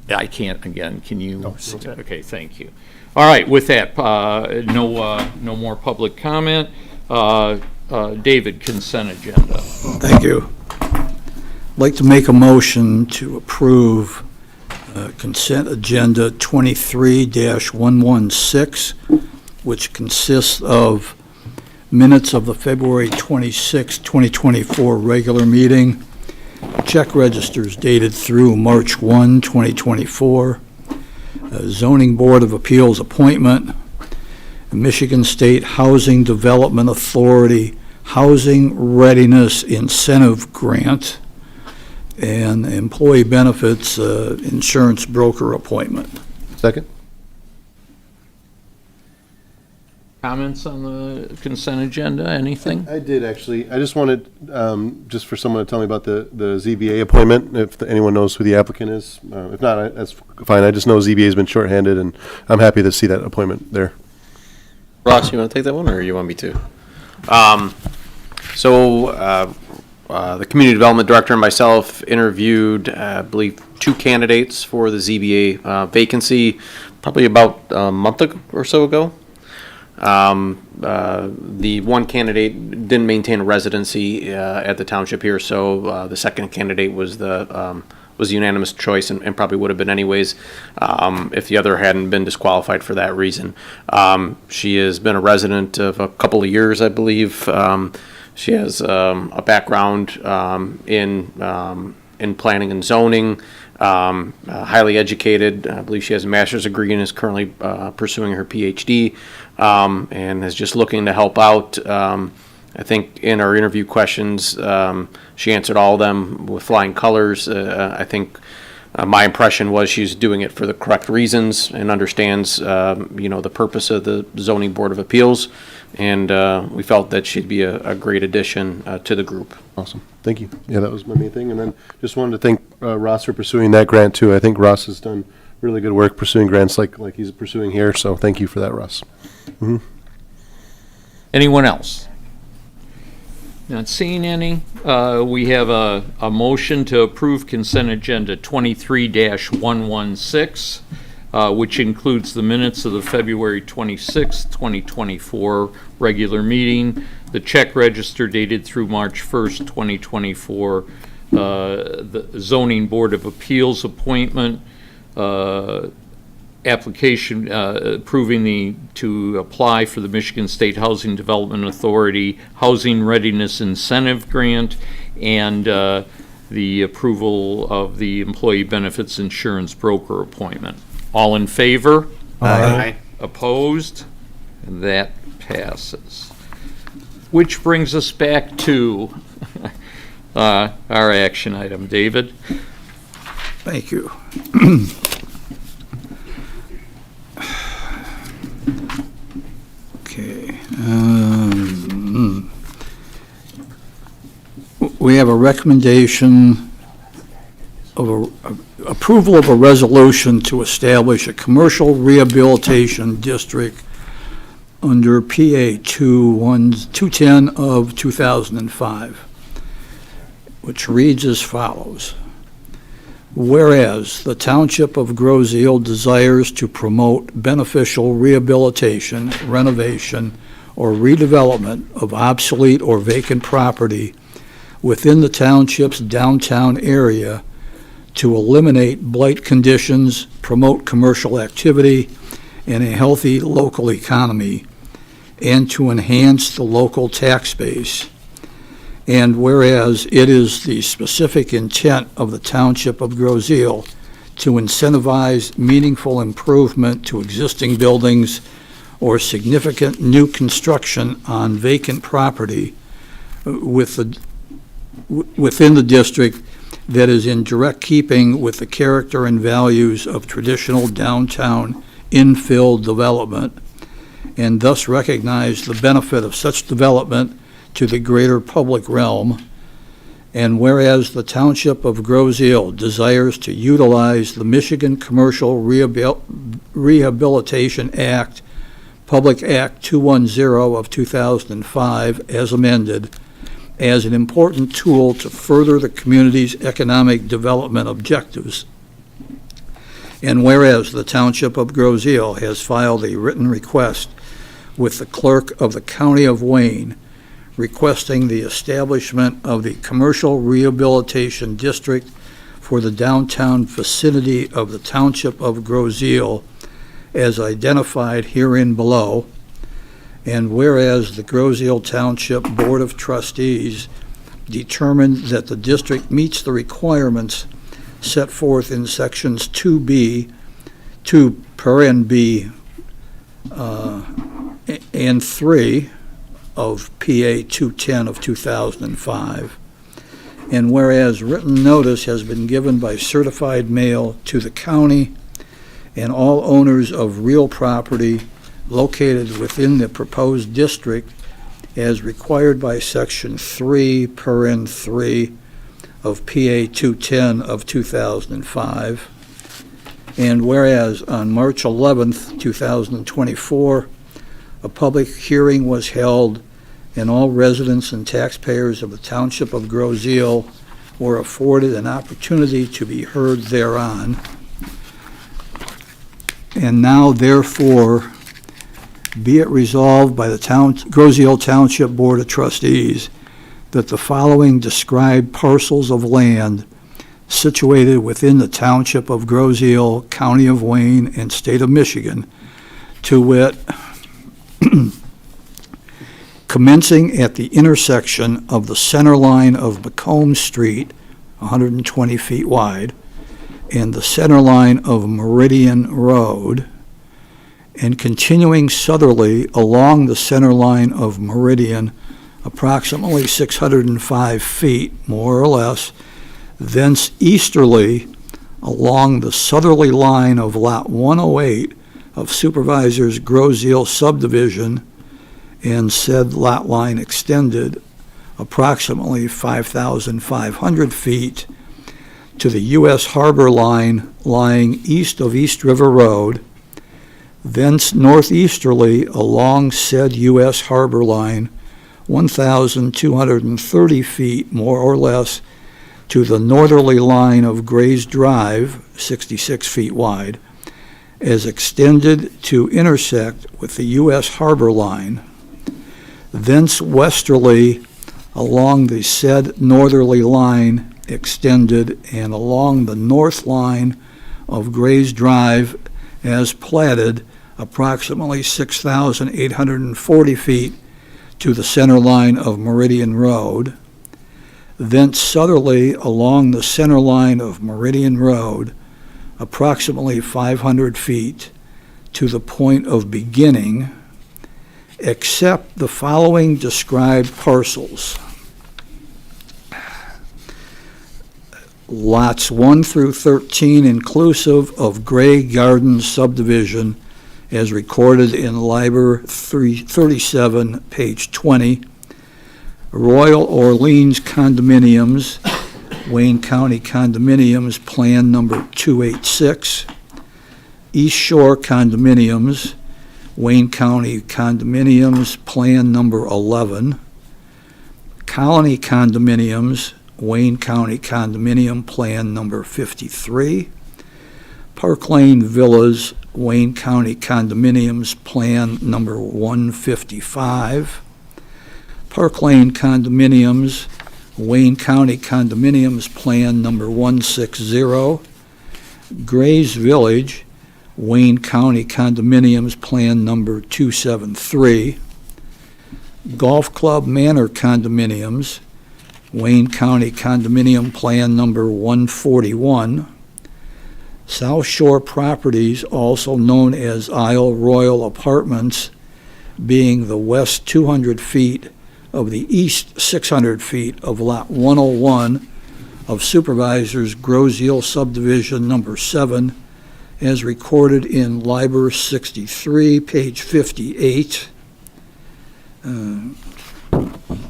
I can't, again, can you? Okay, thank you. All right, with that, no more public comment. David, consent agenda. Thank you. I'd like to make a motion to approve consent agenda 23-116, which consists of minutes of the February 26, 2024 regular meeting, check registers dated through March 1, 2024, Zoning Board of Appeals appointment, Michigan State Housing Development Authority Housing Readiness Incentive Grant, and employee benefits insurance broker appointment. Second? Comments on the consent agenda, anything? I did, actually. I just wanted, just for someone to tell me about the ZBA appointment, if anyone knows who the applicant is. If not, that's fine. I just know ZBA's been shorthanded, and I'm happy to see that appointment there. Ross, you want to take that one, or you want me to? The Community Development Director and myself interviewed, I believe, 2 candidates for the ZBA vacancy, probably about a month or so ago. The one candidate didn't maintain a residency at the township here, so the second candidate was the unanimous choice, and probably would have been anyways if the other hadn't been disqualified for that reason. She has been a resident of a couple of years, I believe. She has a background in planning and zoning. Highly educated. I believe she has a master's degree and is currently pursuing her PhD, and is just looking to help out. I think in our interview questions, she answered all of them with flying colors. I think my impression was she's doing it for the correct reasons and understands, the purpose of the Zoning Board of Appeals, and we felt that she'd be a great addition to the group. Awesome. Thank you. Yeah, that was my main thing. And then just wanted to thank Ross for pursuing that grant, too. I think Ross has done really good work pursuing grants like he's pursuing here, so thank you for that, Ross. Mm-hmm. Anyone else? Not seeing any. We have a motion to approve consent agenda 23-116, which includes the minutes of the February 26, 2024 regular meeting, the check register dated through March 1st, 2024, the Zoning Board of Appeals appointment, application approving to apply for the Michigan State Housing Development Authority Housing Readiness Incentive Grant, and the approval of the employee benefits insurance broker appointment. All in favor? Aye. Opposed? And that passes. Which brings us back to our action item. David? Thank you. Okay. We have a recommendation of approval of a resolution to establish a commercial rehabilitation district under PA 210 of 2005, which reads as follows. Whereas the Township of Groseal desires to promote beneficial rehabilitation, renovation, or redevelopment of obsolete or vacant property within the township's downtown area to eliminate blight conditions, promote commercial activity and a healthy local economy, and to enhance the local tax base. And whereas it is the specific intent of the Township of Groseal to incentivize meaningful improvement to existing buildings or significant new construction on vacant property within the district that is in direct keeping with the character and values of traditional downtown infill development, and thus recognize the benefit of such development to the greater public realm. And whereas the Township of Groseal desires to utilize the Michigan Commercial Rehabilitation Act, Public Act 210 of 2005 as amended, as an important tool to further the community's economic development objectives. And whereas the Township of Groseal has filed a written request with the clerk of the County of Wayne requesting the establishment of the Commercial Rehabilitation District for the downtown vicinity of the Township of Groseal as identified herein below, and whereas the Groseal Township Board of Trustees determined that the district meets the requirements set forth in sections 2B, 2(b), and 3 of PA 210 of 2005, and whereas written notice has been given by certified mail to the county and all owners of real property located within the proposed district as required by section 3(3) of PA 210 of 2005, and whereas on March 11th, 2024, a public hearing was held and all residents and taxpayers of the Township of Groseal were afforded an opportunity to be heard thereon. And now therefore be it resolved by the Groseal Township Board of Trustees that the following described parcels of land situated within the Township of Groseal, County of Wayne, and State of Michigan, to wit, commencing at the intersection of the center line of Macomb Street, 120 feet wide, and the center line of Meridian Road, and continuing southerly along the center line of Meridian, approximately 605 feet, more or less, thence easterly along the southerly line of Lot 108 of Supervisors Groseal subdivision, and said lot line extended approximately 5,500 feet to the U.S. Harbor line lying east of East River Road, thence northeasterly along said U.S. Harbor line 1,230 feet, more or less, to the northerly line of Grays Drive, 66 feet wide, as extended to intersect with the U.S. Harbor line, thence westerly along the said northerly line extended and along the north line of Grays Drive as platted approximately 6,840 feet to the center line of Meridian Road, thence southerly along the center line of Meridian Road approximately 500 feet to the point of beginning, except the following described parcels. Lots 1 through 13 inclusive of Gray Gardens subdivision as recorded in Liber 37, page 20, Royal Orleans condominiums, Wayne County condominiums, plan number 286, East Shore condominiums, Wayne County condominiums, plan number 11, Colony condominiums, Wayne County condominium, plan number 53, Park Lane Villas, Wayne County condominiums, plan number 155, Park Lane condominiums, Wayne County condominiums, plan number 160, Grays Village, Wayne County condominiums, plan number 273, Golf Club Manor condominiums, Wayne County condominium, plan number 141, South Shore Properties, also known as Isle Royal Apartments, being the west 200 feet of the east 600 feet of Lot 101 of Supervisors Groseal subdivision number 7, as recorded in Liber 63, page 58.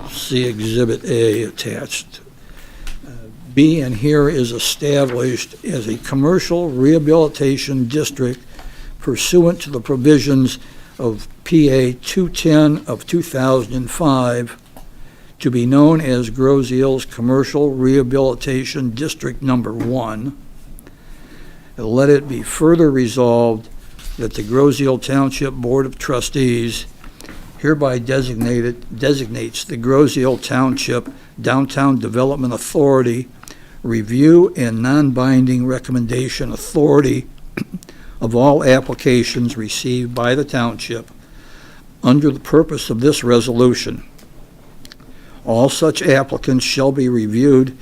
See Exhibit A attached. B, and here is established as a commercial rehabilitation district pursuant to the provisions of PA 210 of 2005 to be known as Groseal's Commercial Rehabilitation District Number 1. Let it be further resolved that the Groseal Township Board of Trustees hereby designates the Groseal Township Downtown Development Authority review and non-binding recommendation authority of all applications received by the township under the purpose of this resolution. All such applicants shall be reviewed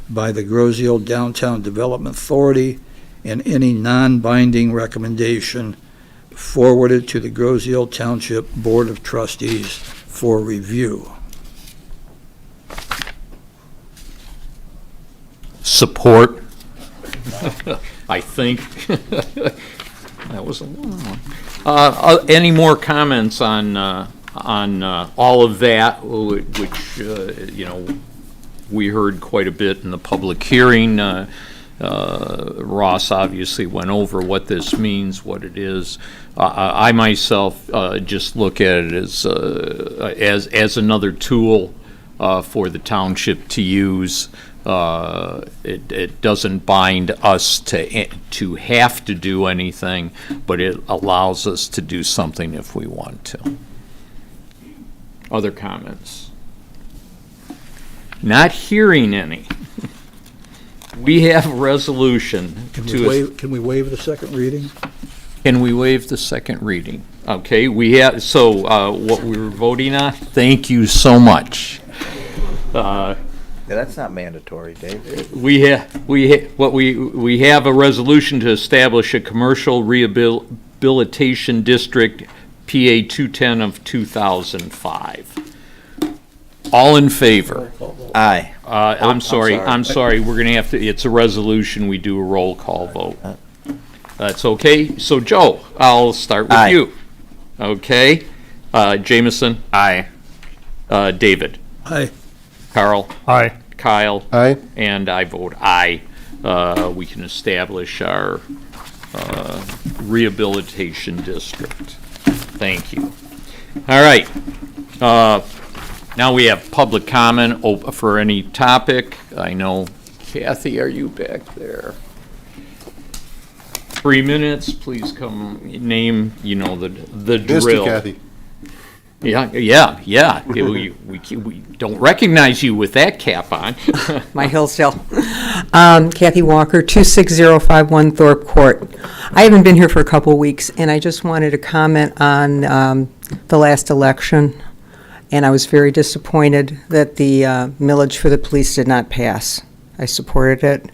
by the Groseal Downtown Development Authority, and any non-binding recommendation forwarded to the Groseal Township Board of Trustees for review. Support. I think. That was a long one. Any more comments on all of that, which, we heard quite a bit in the public hearing. Ross obviously went over what this means, what it is. I myself just look at it as another tool for the township to use. It doesn't bind us to have to do anything, but it allows us to do something if we want to. Other comments? Not hearing any. We have a resolution Can we waive the second reading? Can we waive the second reading? Okay, we have, so what we were voting on, thank you so much. Yeah, that's not mandatory, Dave. We have a resolution to establish a commercial rehabilitation district, PA 210 of 2005. All in favor? Aye. I'm sorry, we're gonna have to, it's a resolution, we do a roll call vote. That's okay, so Joe, I'll start with you. Okay, Jameson? Aye. David? Aye. Carl? Aye. Kyle? Aye. And I vote aye. We can establish our rehabilitation district. Thank you. All right. Now we have public comment for any topic. I know, Kathy, are you back there? 3 minutes, please come, name, the drill. Mr. Kathy. Yeah. We don't recognize you with that cap on. My Hillsdale. Kathy Walker, 26051 Thorpe Court. I haven't been here for a couple of weeks, and I just wanted to comment on the last election. And I was very disappointed that the millage for the police did not pass. I supported it.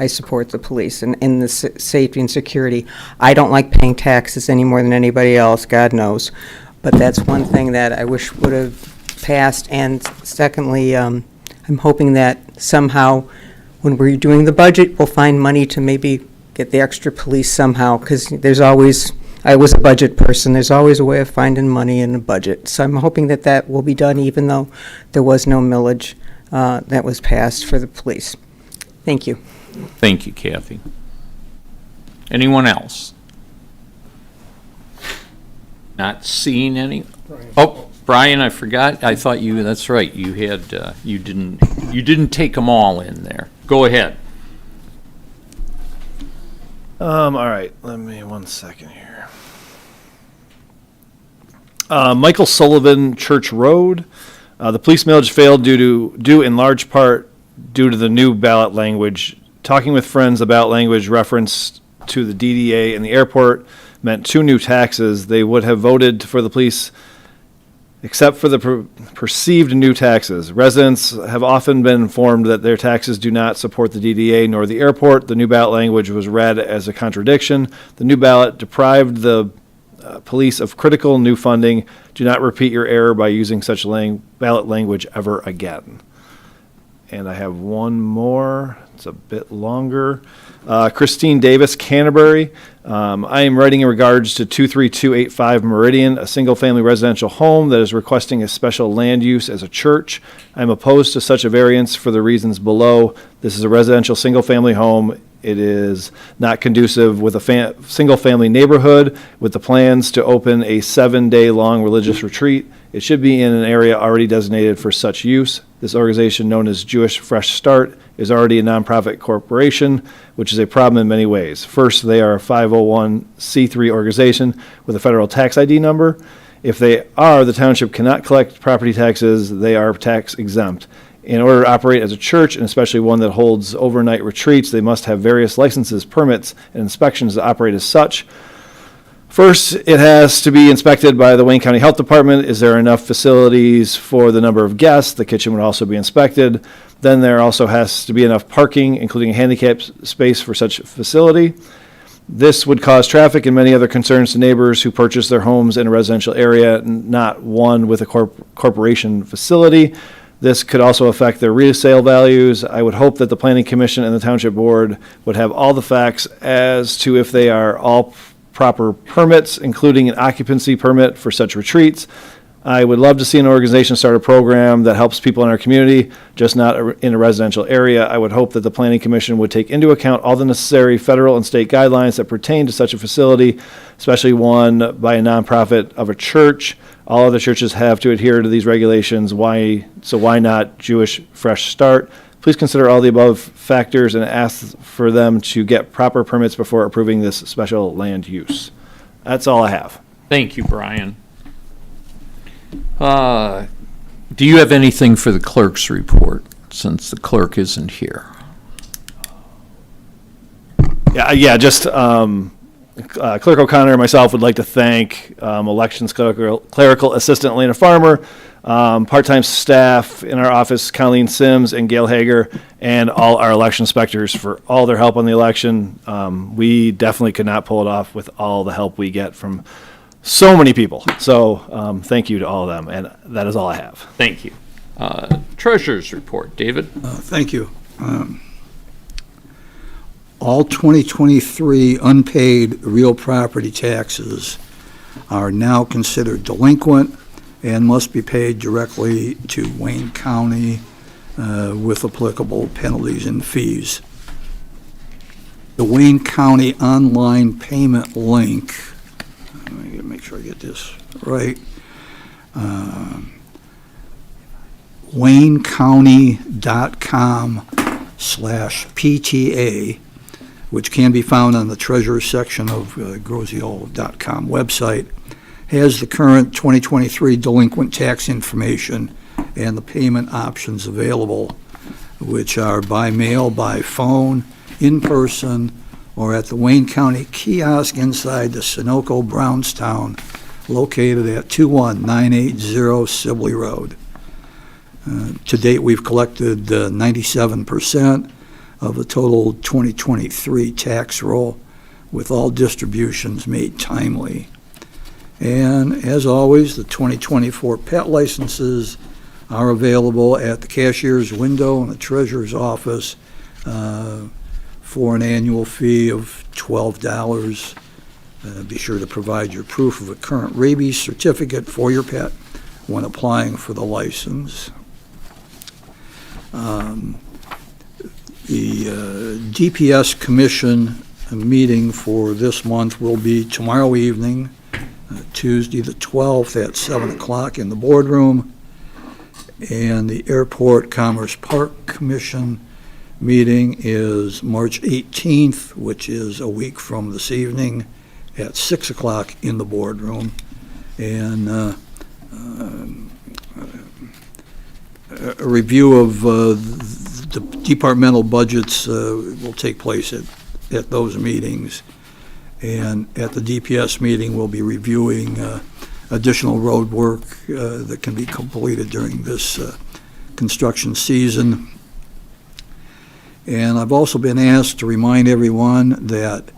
I support the police and the safety and security. I don't like paying taxes any more than anybody else, God knows. But that's one thing that I wish would have passed. And secondly, I'm hoping that somehow when we're doing the budget, we'll find money to maybe get the extra police somehow, because there's always, I was a budget person, there's always a way of finding money in a budget. So I'm hoping that that will be done even though there was no millage that was passed for the police. Thank you. Thank you, Kathy. Anyone else? Not seeing any? Oh, Brian, I forgot. I thought you, that's right, you had, you didn't take them all in there. Go ahead. All right, let me 1 second here. Michael Sullivan, Church Road. The police millage failed due in large part due to the new ballot language. Talking with friends about language reference to the DDA and the airport meant 2 new taxes. They would have voted for the police except for the perceived new taxes. Residents have often been informed that their taxes do not support the DDA nor the airport. The new ballot language was read as a contradiction. The new ballot deprived the police of critical new funding. Do not repeat your error by using such ballot language ever again. And I have one more. It's a bit longer. Christine Davis, Canterbury. I am writing in regards to 23285 Meridian, a single-family residential home that is requesting a special land use as a church. I am opposed to such a variance for the reasons below. This is a residential single-family home. It is not conducive with a single-family neighborhood with the plans to open a 7-day-long religious retreat. It should be in an area already designated for such use. This organization, known as Jewish Fresh Start, is already a nonprofit corporation, which is a problem in many ways. First, they are a 501c3 organization with a federal tax ID number. If they are, the township cannot collect property taxes. They are tax exempt. In order to operate as a church, and especially one that holds overnight retreats, they must have various licenses, permits, and inspections to operate as such. First, it has to be inspected by the Wayne County Health Department. Is there enough facilities for the number of guests? The kitchen would also be inspected. Then there also has to be enough parking, including a handicap space for such facility. This would cause traffic and many other concerns to neighbors who purchase their homes in a residential area, not one with a corporation facility. This could also affect their resale values. I would hope that the Planning Commission and the Township Board would have all the facts as to if they are all proper permits, including an occupancy permit for such retreats. I would love to see an organization start a program that helps people in our community, just not in a residential area. I would hope that the Planning Commission would take into account all the necessary federal and state guidelines that pertain to such a facility, especially one by a nonprofit of a church. All other churches have to adhere to these regulations. Why not Jewish Fresh Start? Please consider all the above factors and ask for them to get proper permits before approving this special land use. That's all I have. Thank you, Brian. Do you have anything for the clerk's report, since the clerk isn't here? Just Clerk O'Connor and myself would like to thank elections clerical assistant Elena Farmer, part-time staff in our office, Colleen Sims and Gail Hager, and all our election inspectors for all their help on the election. We definitely could not pull it off with all the help we get from so many people. So thank you to all of them, and that is all I have. Thank you. Treasurer's report, David. Thank you. All 2023 unpaid real property taxes are now considered delinquent and must be paid directly to Wayne County with applicable penalties and fees. The Wayne County online payment link, let me make sure I get this right, waynecounty.com/PTA, which can be found on the Treasurer section of grozio.com website, has the current 2023 delinquent tax information and the payment options available, which are by mail, by phone, in person, or at the Wayne County kiosk inside the Sunoco Brownstown, located at 21980 Sibley Road. To date, we've collected 97% of the total 2023 tax roll, with all distributions made timely. And as always, the 2024 pet licenses are available at the cashier's window in the treasurer's office for an annual fee of $12. Be sure to provide your proof of a current rabies certificate for your pet when applying for the license. The DPS Commission meeting for this month will be tomorrow evening, Tuesday the 12th at 7 o'clock in the boardroom. And the Airport Commerce Park Commission meeting is March 18th, which is a week from this evening, at 6 o'clock in the boardroom. And a review of the departmental budgets will take place at those meetings. And at the DPS meeting, we'll be reviewing additional road work that can be completed during this construction season. And I've also been asked to remind everyone that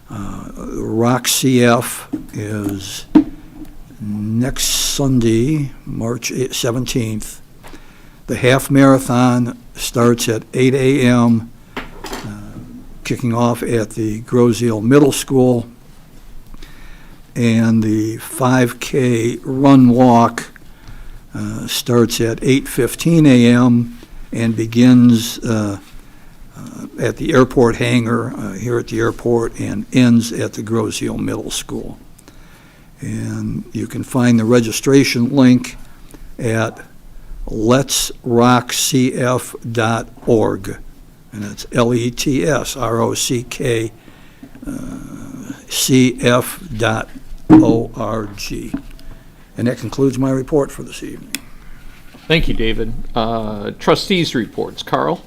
Rock CF is next Sunday, March 17th. The half marathon starts at 8 a.m., kicking off at the Grozio Middle School, and the 5K run walk starts at 8:15 a.m. and begins at the airport hangar here at the airport and ends at the Grozio Middle School. And you can find the registration link at letsrockcf.org. And it's LETSROCK cf.org. And that concludes my report for this evening. Thank you, David. Trustees reports. Carl?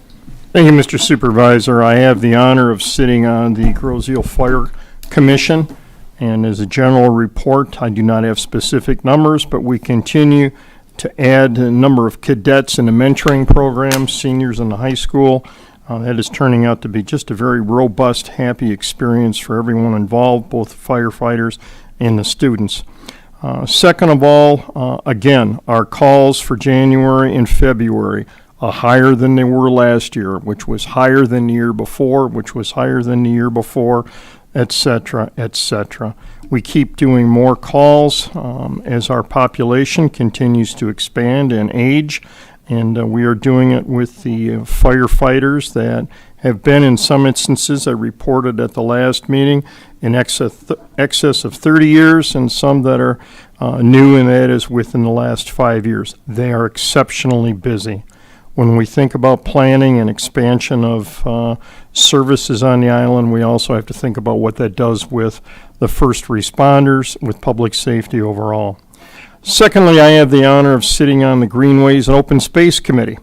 Thank you, Mr. Supervisor. I have the honor of sitting on the Groseal Fire Commission, and as a general report, I do not have specific numbers, but we continue to add a number of cadets in the mentoring program, seniors in the high school. That is turning out to be just a very robust, happy experience for everyone involved, both firefighters and the students. Second of all, again, our calls for January and February are higher than they were last year, which was higher than the year before, which was higher than the year before, et cetera, et cetera. We keep doing more calls as our population continues to expand and age, and we are doing it with the firefighters that have been, in some instances, I reported at the last meeting, in excess of 30 years, and some that are new, and that is within the last 5 years. They are exceptionally busy. When we think about planning and expansion of services on the island, we also have to think about what that does with the first responders, with public safety overall. Secondly, I have the honor of sitting on the Greenways and Open Space Committee.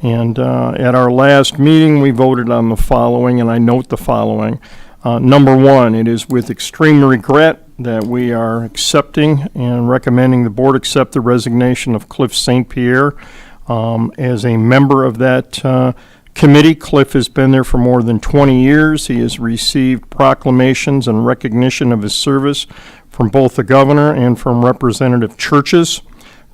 And at our last meeting, we voted on the following, and I note the following. Number one, it is with extreme regret that we are accepting and recommending the board accept the resignation of Cliff St. Pierre as a member of that committee. Cliff has been there for more than 20 years. He has received proclamations and recognition of his service from both the governor and from representative churches.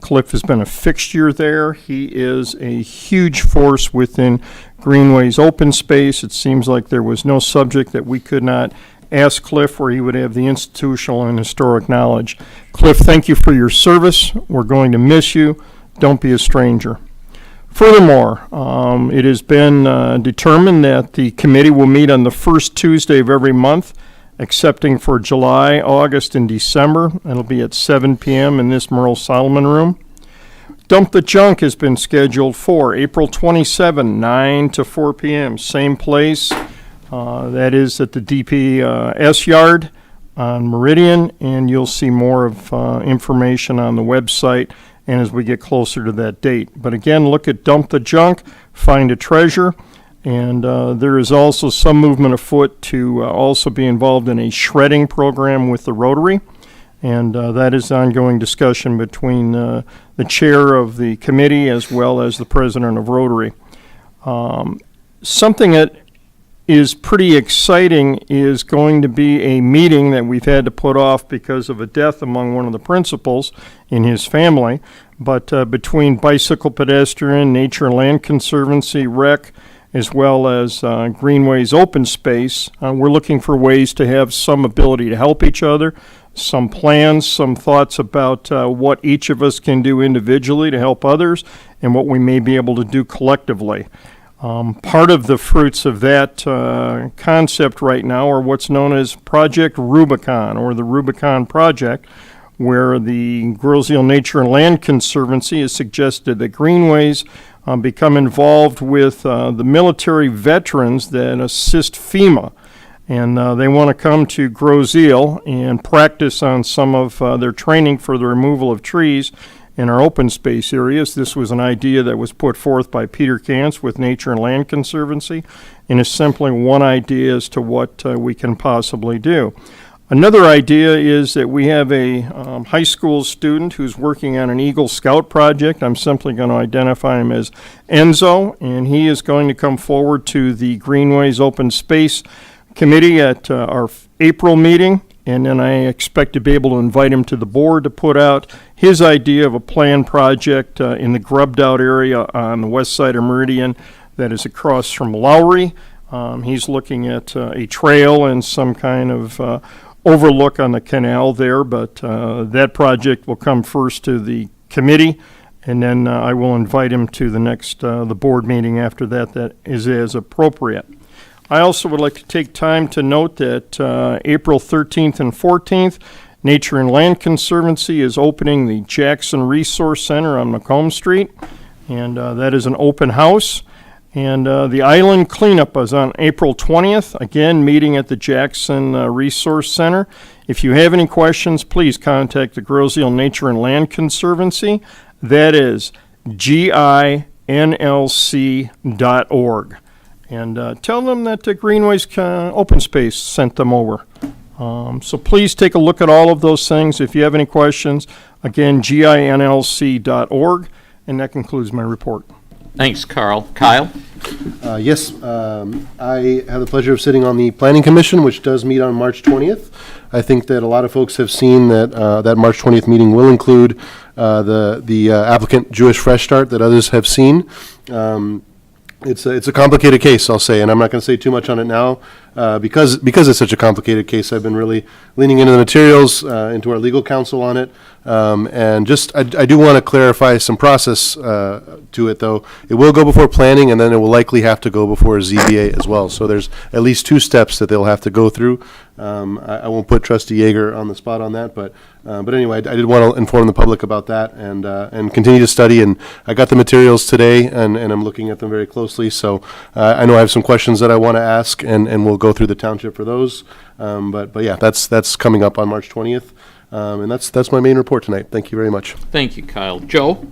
Cliff has been a fixture there. He is a huge force within Greenway's open space. It seems like there was no subject that we could not ask Cliff where he would have the institutional and historic knowledge. Cliff, thank you for your service. We're going to miss you. Don't be a stranger. Furthermore, it has been determined that the committee will meet on the first Tuesday of every month, excepting for July, August, and December. It'll be at 7 p.m. in this Merle Solomon room. Dump the Junk has been scheduled for April 27, 9 to 4 p.m. Same place. That is at the DPS yard on Meridian, and you'll see more of information on the website and as we get closer to that date. But again, look at Dump the Junk, Find a Treasure, and there is also some movement afoot to also be involved in a shredding program with the Rotary, and that is ongoing discussion between the chair of the committee as well as the president of Rotary. Something that is pretty exciting is going to be a meeting that we've had to put off because of a death among one of the principals in his family, but between Bicycle Pedestrian, Nature and Land Conservancy, REC, as well as Greenway's Open Space, we're looking for ways to have some ability to help each other, some plans, some thoughts about what each of us can do individually to help others, and what we may be able to do collectively. Part of the fruits of that concept right now are what's known as Project Rubicon, or the Rubicon Project, where the Groseal Nature and Land Conservancy has suggested that Greenways become involved with the military veterans that assist FEMA. And they want to come to Groseal and practice on some of their training for the removal of trees in our open space areas. This was an idea that was put forth by Peter Kantz with Nature and Land Conservancy, and is simply one idea as to what we can possibly do. Another idea is that we have a high school student who's working on an Eagle Scout project. I'm simply going to identify him as Enzo, and he is going to come forward to the Greenways Open Space Committee at our April meeting, and then I expect to be able to invite him to the board to put out his idea of a planned project in the grubbed out area on the west side of Meridian that is across from Lowry. He's looking at a trail and some kind of overlook on the canal there, but that project will come first to the committee, and then I will invite him to the next the board meeting after that. That is as appropriate. I also would like to take time to note that April 13th and 14th Nature and Land Conservancy is opening the Jackson Resource Center on Macomb Street, and that is an open house. And the island cleanup is on April 20th, again, meeting at the Jackson Resource Center. If you have any questions, please contact the Groseal Nature and Land Conservancy. That is GINLC.org. And tell them that the Greenways Open Space sent them over. So please take a look at all of those things. If you have any questions, again, GINLC.org. And that concludes my report. Thanks, Carl. Kyle? Yes, I have the pleasure of sitting on the Planning Commission, which does meet on March 20th. I think that a lot of folks have seen that that March 20th meeting will include the applicant Jewish Fresh Start that others have seen. It's a complicated case, I'll say, and I'm not going to say too much on it now because it's such a complicated case. I've been really leaning into the materials, into our legal counsel on it, and just I do want to clarify some process to it, though. It will go before planning, and then it will likely have to go before ZBA as well. So there's at least 2 steps that they'll have to go through. I won't put Trustee Yeager on the spot on that, but anyway, I did want to inform the public about that and continue to study. And I got the materials today, and I'm looking at them very closely. So I know I have some questions that I want to ask, and we'll go through the township for those. But yeah, that's coming up on March 20th, and that's my main report tonight. Thank you very much. Thank you, Kyle. Joe?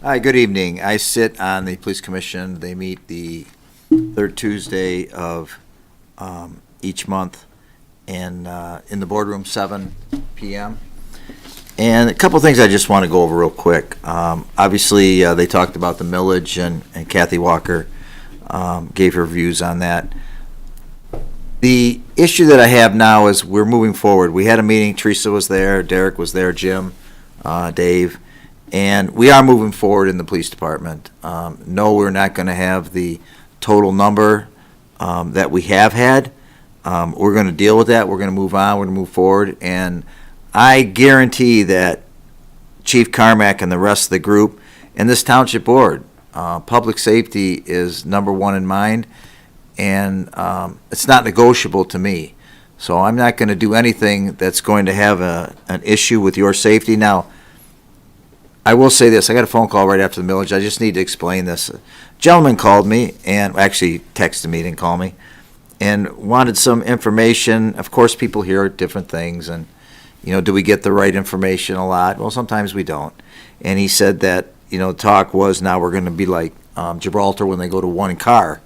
Hi, good evening. I sit on the Police Commission. They meet the third Tuesday of each month, and in the boardroom, 7 p.m. And a couple things I just want to go over real quick. Obviously, they talked about the millage, and Kathy Walker gave her views on that. The issue that I have now is we're moving forward. We had a meeting. Teresa was there. Derek was there. Jim, Dave. And we are moving forward in the police department. No, we're not going to have the total number that we have had. We're going to deal with that. We're going to move on. We're going to move forward. And I guarantee that Chief Carmack and the rest of the group and this township board, public safety is number one in mind. And it's not negotiable to me. So I'm not going to do anything that's going to have an issue with your safety. Now, I will say this. I got a phone call right after the millage. I just need to explain this. A gentleman called me, and actually texted me, didn't call me, and wanted some information. Of course, people hear different things, and, do we get the right information a lot? Well, sometimes we don't. And he said that, talk was now we're going to be like Gibraltar when they go to one car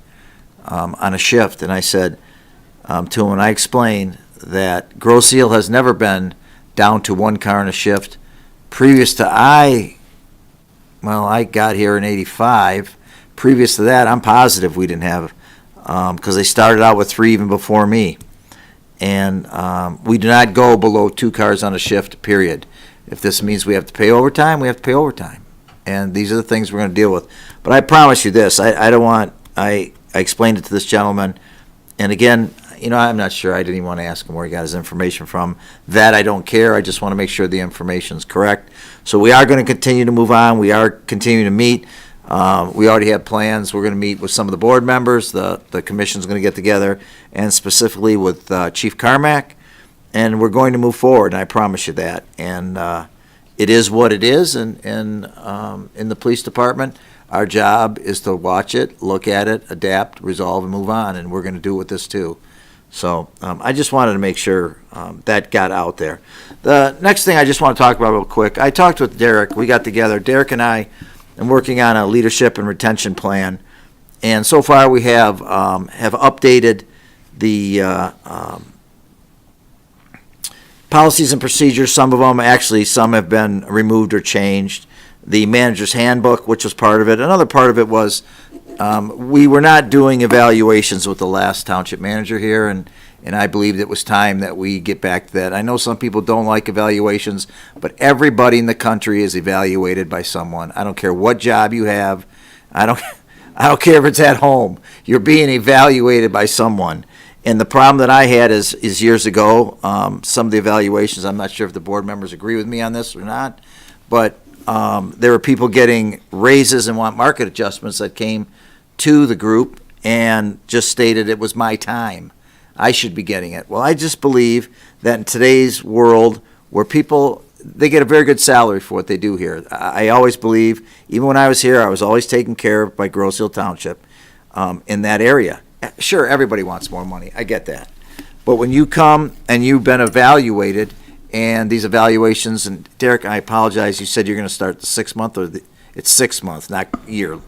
on a shift. And I said to him, and I explained that Groseal has never been down to one car on a shift. Previous to I got here in 85. Previous to that, I'm positive we didn't have, because they started out with 3 even before me. And we do not go below 2 cars on a shift, period. If this means we have to pay overtime, we have to pay overtime. And these are the things we're going to deal with. But I promise you this, I explained it to this gentleman, and again, I'm not sure. I didn't even want to ask him where he got his information from. That I don't care. I just want to make sure the information's correct. So we are going to continue to move on. We are continuing to meet. We already have plans. We're going to meet with some of the board members. The commission's going to get together, and specifically with Chief Carmack, and we're going to move forward, and I promise you that. And it is what it is, and in the police department, our job is to watch it, look at it, adapt, resolve, and move on, and we're going to do it with this too. So I just wanted to make sure that got out there. The next thing I just want to talk about real quick, I talked with Derek. We got together. Derek and I am working on a leadership and retention plan, and so far we have updated the policies and procedures. Some of them, actually, some have been removed or changed. The manager's handbook, which was part of it. Another part of it was we were not doing evaluations with the last township manager here, and I believed it was time that we get back to that. I know some people don't like evaluations, but everybody in the country is evaluated by someone. I don't care what job you have. I don't care if it's at home. You're being evaluated by someone. And the problem that I had is years ago, some of the evaluations, I'm not sure if the board members agree with me on this or not, but there were people getting raises and want market adjustments that came to the group and just stated it was my time. I should be getting it. Well, I just believe that in today's world where people, they get a very good salary for what they do here. I always believe, even when I was here, I was always taken care of by Grosse Township in that area. Sure, everybody wants more money. I get that. But when you come and you've been evaluated, and these evaluations, and Derek, I apologize, you said you're going to start the 6 month, or it's 6 months, not year.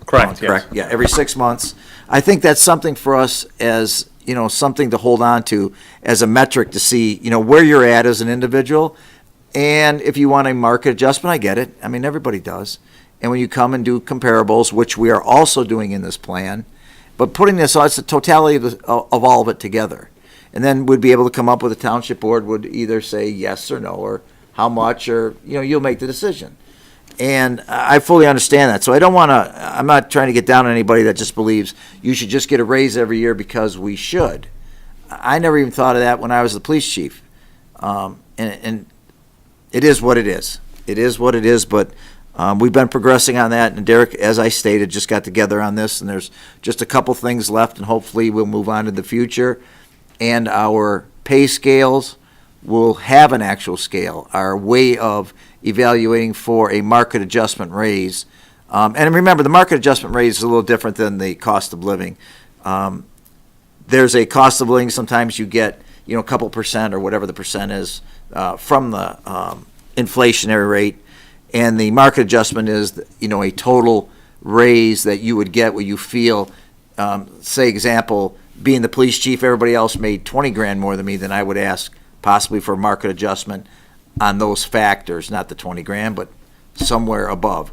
Correct, yes. Correct, yeah, every 6 months. I think that's something for us as, something to hold on to as a metric to see, where you're at as an individual. And if you want a market adjustment, I get it. I mean, everybody does. And when you come and do comparables, which we are also doing in this plan, but putting this, it's the totality of all of it together. And then we'd be able to come up with a township board would either say yes or no, or how much, or, you'll make the decision. And I fully understand that. So I'm not trying to get down on anybody that just believes you should just get a raise every year because we should. I never even thought of that when I was the police chief. And it is what it is. It is what it is, but we've been progressing on that. And Derek, as I stated, just got together on this, and there's just a couple things left, and hopefully we'll move on to the future. And our pay scales will have an actual scale, our way of evaluating for a market adjustment raise. And remember, the market adjustment raise is a little different than the cost of living. There's a cost of living, sometimes you get, a couple percent or whatever the percent is from the inflationary rate. And the market adjustment is, a total raise that you would get where you feel, say example, being the police chief, everybody else made 20 grand more than me, then I would ask possibly for a market adjustment on those factors, not the 20 grand, but somewhere above.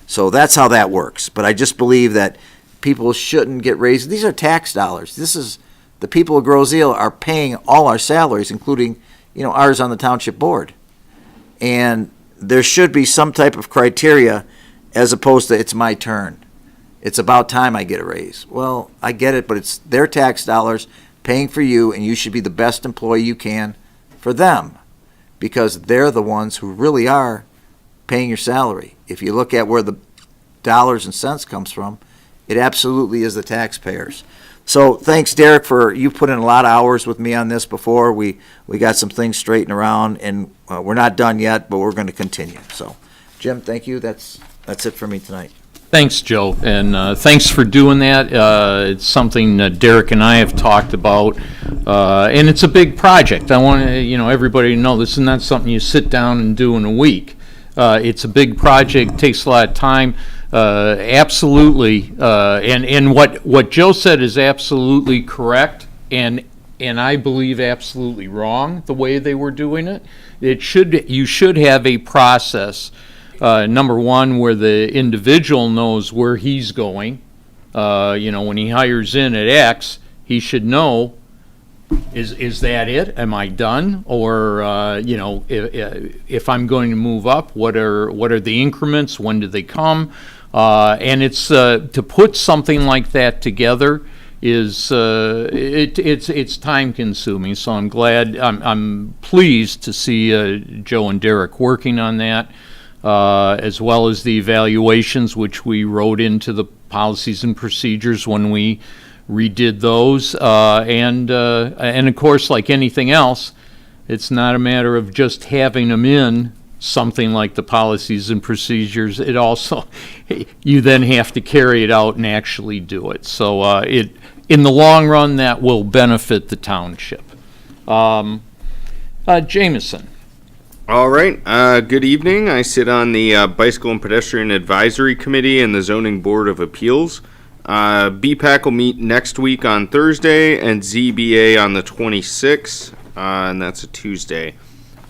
So that's how that works. But I just believe that people shouldn't get raised. These are tax dollars. This is, the people of Grosse Ile are paying all our salaries, including, ours on the township board. And there should be some type of criteria as opposed to it's my turn. It's about time I get a raise. Well, I get it, but it's their tax dollars paying for you, and you should be the best employee you can for them, because they're the ones who really are paying your salary. If you look at where the dollars and cents comes from, it absolutely is the taxpayers. So thanks, Derek, for you put in a lot of hours with me on this before. We got some things straightened around, and we're not done yet, but we're going to continue. So, Jim, thank you. That's it for me tonight. Thanks, Joe, and thanks for doing that. It's something that Derek and I have talked about, and it's a big project. I want everybody to know this is not something you sit down and do in a week. It's a big project, takes a lot of time. Absolutely, and what Joe said is absolutely correct, and I believe absolutely wrong the way they were doing it. You should have a process. Number one, where the individual knows where he's going. When he hires in at X, he should know, is that it? Am I done? Or, if I'm going to move up, what are the increments? When do they come? And it's, to put something like that together is, it's time consuming. So I'm pleased to see Joe and Derek working on that. As well as the evaluations, which we wrote into the policies and procedures when we redid those. And of course, like anything else, it's not a matter of just having them in something like the policies and procedures. It also, you then have to carry it out and actually do it. So in the long run, that will benefit the township. Jameson. All right. Good evening. I sit on the Bicycle and Pedestrian Advisory Committee and the Zoning Board of Appeals. BPAC will meet next week on Thursday, and ZBA on the 26th, and that's a Tuesday.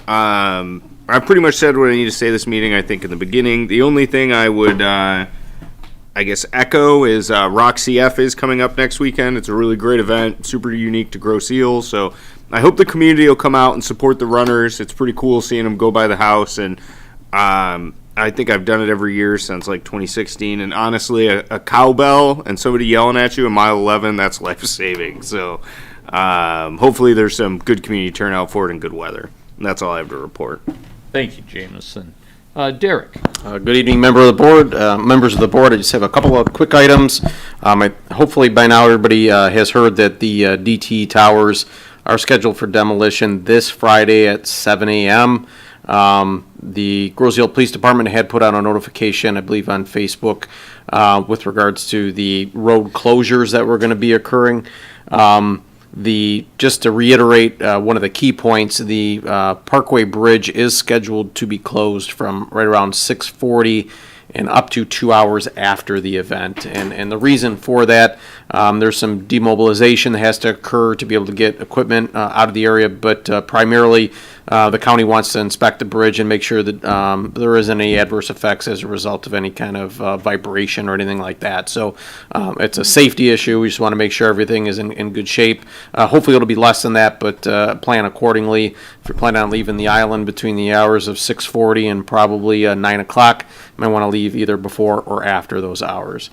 I pretty much said what I need to say this meeting, I think, in the beginning. The only thing I would, echo is Rock CF is coming up next weekend. It's a really great event, super unique to Grosse Ile, so I hope the community will come out and support the runners. It's pretty cool seeing them go by the house, and I think I've done it every year since like 2016. And honestly, a cowbell and somebody yelling at you in mile 11, that's life-saving. So hopefully there's some good community turnout for it and good weather. And that's all I have to report. Thank you, Jameson. Derek. Good evening, members of the board. I just have a couple of quick items. Hopefully by now everybody has heard that the DT towers are scheduled for demolition this Friday at 7 a.m. The Groseal Police Department had put out a notification, I believe, on Facebook with regards to the road closures that were going to be occurring. Just to reiterate, one of the key points, the Parkway Bridge is scheduled to be closed from right around 6:40 and up to 2 hours after the event. And the reason for that, there's some demobilization that has to occur to be able to get equipment out of the area, but primarily the county wants to inspect the bridge and make sure that there isn't any adverse effects as a result of any kind of vibration or anything like that. So it's a safety issue. We just want to make sure everything is in good shape. Hopefully it'll be less than that, but plan accordingly. If you're planning on leaving the island between the hours of 6:40 and probably 9 o'clock, you might want to leave either before or after those hours.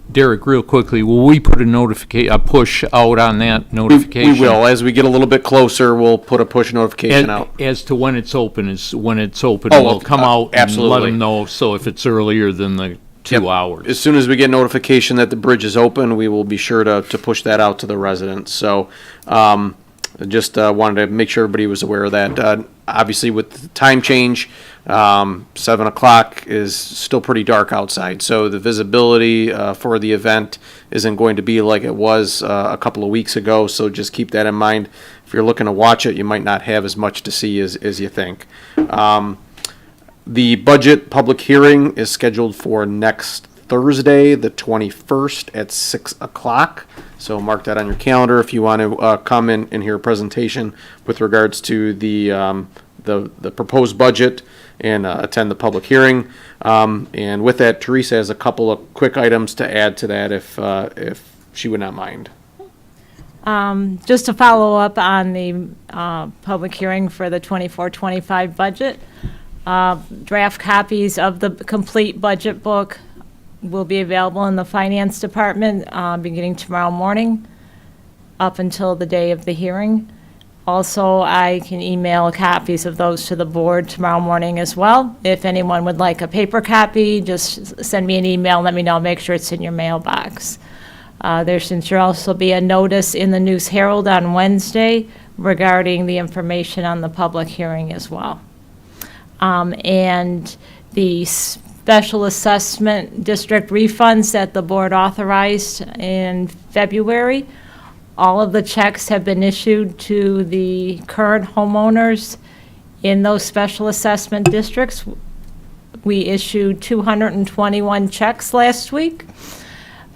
Derek, real quickly, will we put a push out on that notification? We will. As we get a little bit closer, we'll put a push notification out. As to when it's open, Oh, we'll come out and let absolutely. them know, so if it's earlier than the 2 hours. As soon as we get notification that the bridge is open, we will be sure to push that out to the residents. So just wanted to make sure everybody was aware of that. Obviously, with the time change, 7 o'clock is still pretty dark outside, so the visibility for the event isn't going to be like it was a couple of weeks ago, so just keep that in mind. If you're looking to watch it, you might not have as much to see as you think. The budget public hearing is scheduled for next Thursday, the 21st at 6 o'clock. So mark that on your calendar if you want to come in and hear a presentation with regards to the proposed budget and attend the public hearing. And with that, Teresa has a couple of quick items to add to that if she would not mind. Just to follow up on the public hearing for the 24-25 budget, draft copies of the complete budget book will be available in the Finance Department beginning tomorrow morning up until the day of the hearing. Also, I can email copies of those to the board tomorrow morning as well. If anyone would like a paper copy, just send me an email, let me know, make sure it's in your mailbox. There should also be a notice in the News Herald on Wednesday regarding the information on the public hearing as well. And the special assessment district refunds that the board authorized in February, all of the checks have been issued to the current homeowners in those special assessment districts. We issued 221 checks last week.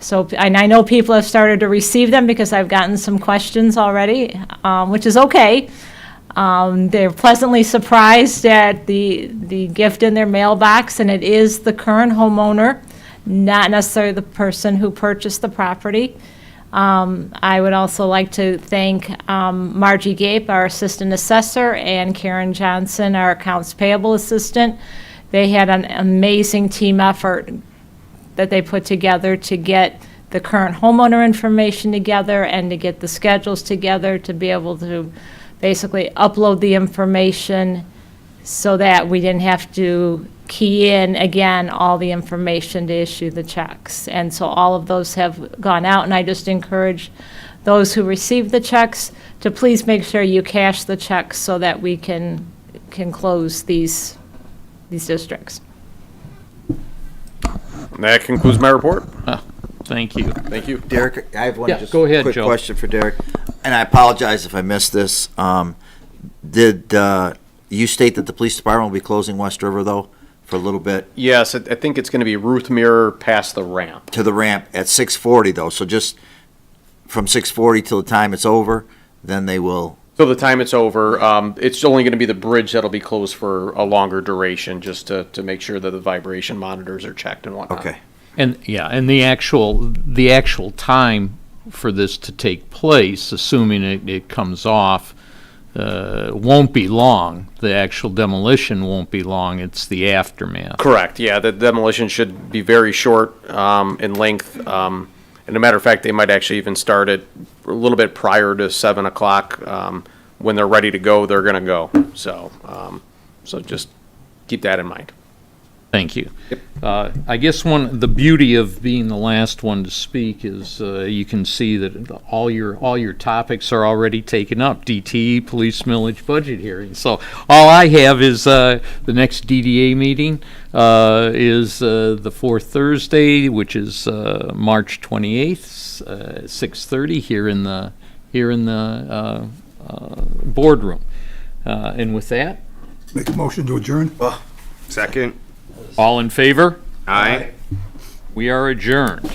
So, and I know people have started to receive them because I've gotten some questions already, which is okay. They're pleasantly surprised at the gift in their mailbox, and it is the current homeowner, not necessarily the person who purchased the property. I would also like to thank Margie Gape, our assistant assessor, and Karen Johnson, our accounts payable assistant. They had an amazing team effort that they put together to get the current homeowner information together and to get the schedules together to be able to basically upload the information so that we didn't have to key in again all the information to issue the checks. And so all of those have gone out, and I just encourage those who receive the checks to please make sure you cash the checks so that we can close these districts. That concludes my report. Thank you. Thank you. Derek, I have one Yeah, just go ahead, quick Joe. question for Derek, and I apologize if I missed this. Did you state that the police department will be closing West River, though, for a little bit? Yes, I think it's going to be Ruth Mirror past the ramp. To the ramp at 6:40, though, so just from 6:40 till the time it's over, then they will... So the time it's over, it's only going to be the bridge that'll be closed for a longer duration, just to make sure that the vibration monitors are checked and whatnot. Okay. And, yeah, and the actual time for this to take place, assuming it comes off, won't be long. The actual demolition won't be long. It's the aftermath. Correct, yeah, the demolition should be very short in length. And as a matter of fact, they might actually even start it a little bit prior to 7 o'clock. When they're ready to go, they're going to go. So just keep that in mind. Thank you. I guess the beauty of being the last one to speak is you can see that all your topics are already taken up. DT, police millage budget hearing. So all I have is the next DDA meeting is the fourth Thursday, which is March 28th, 6:30 here in the boardroom. And with that, Make a motion to adjourn? Second. all in favor? Aye. We are adjourned.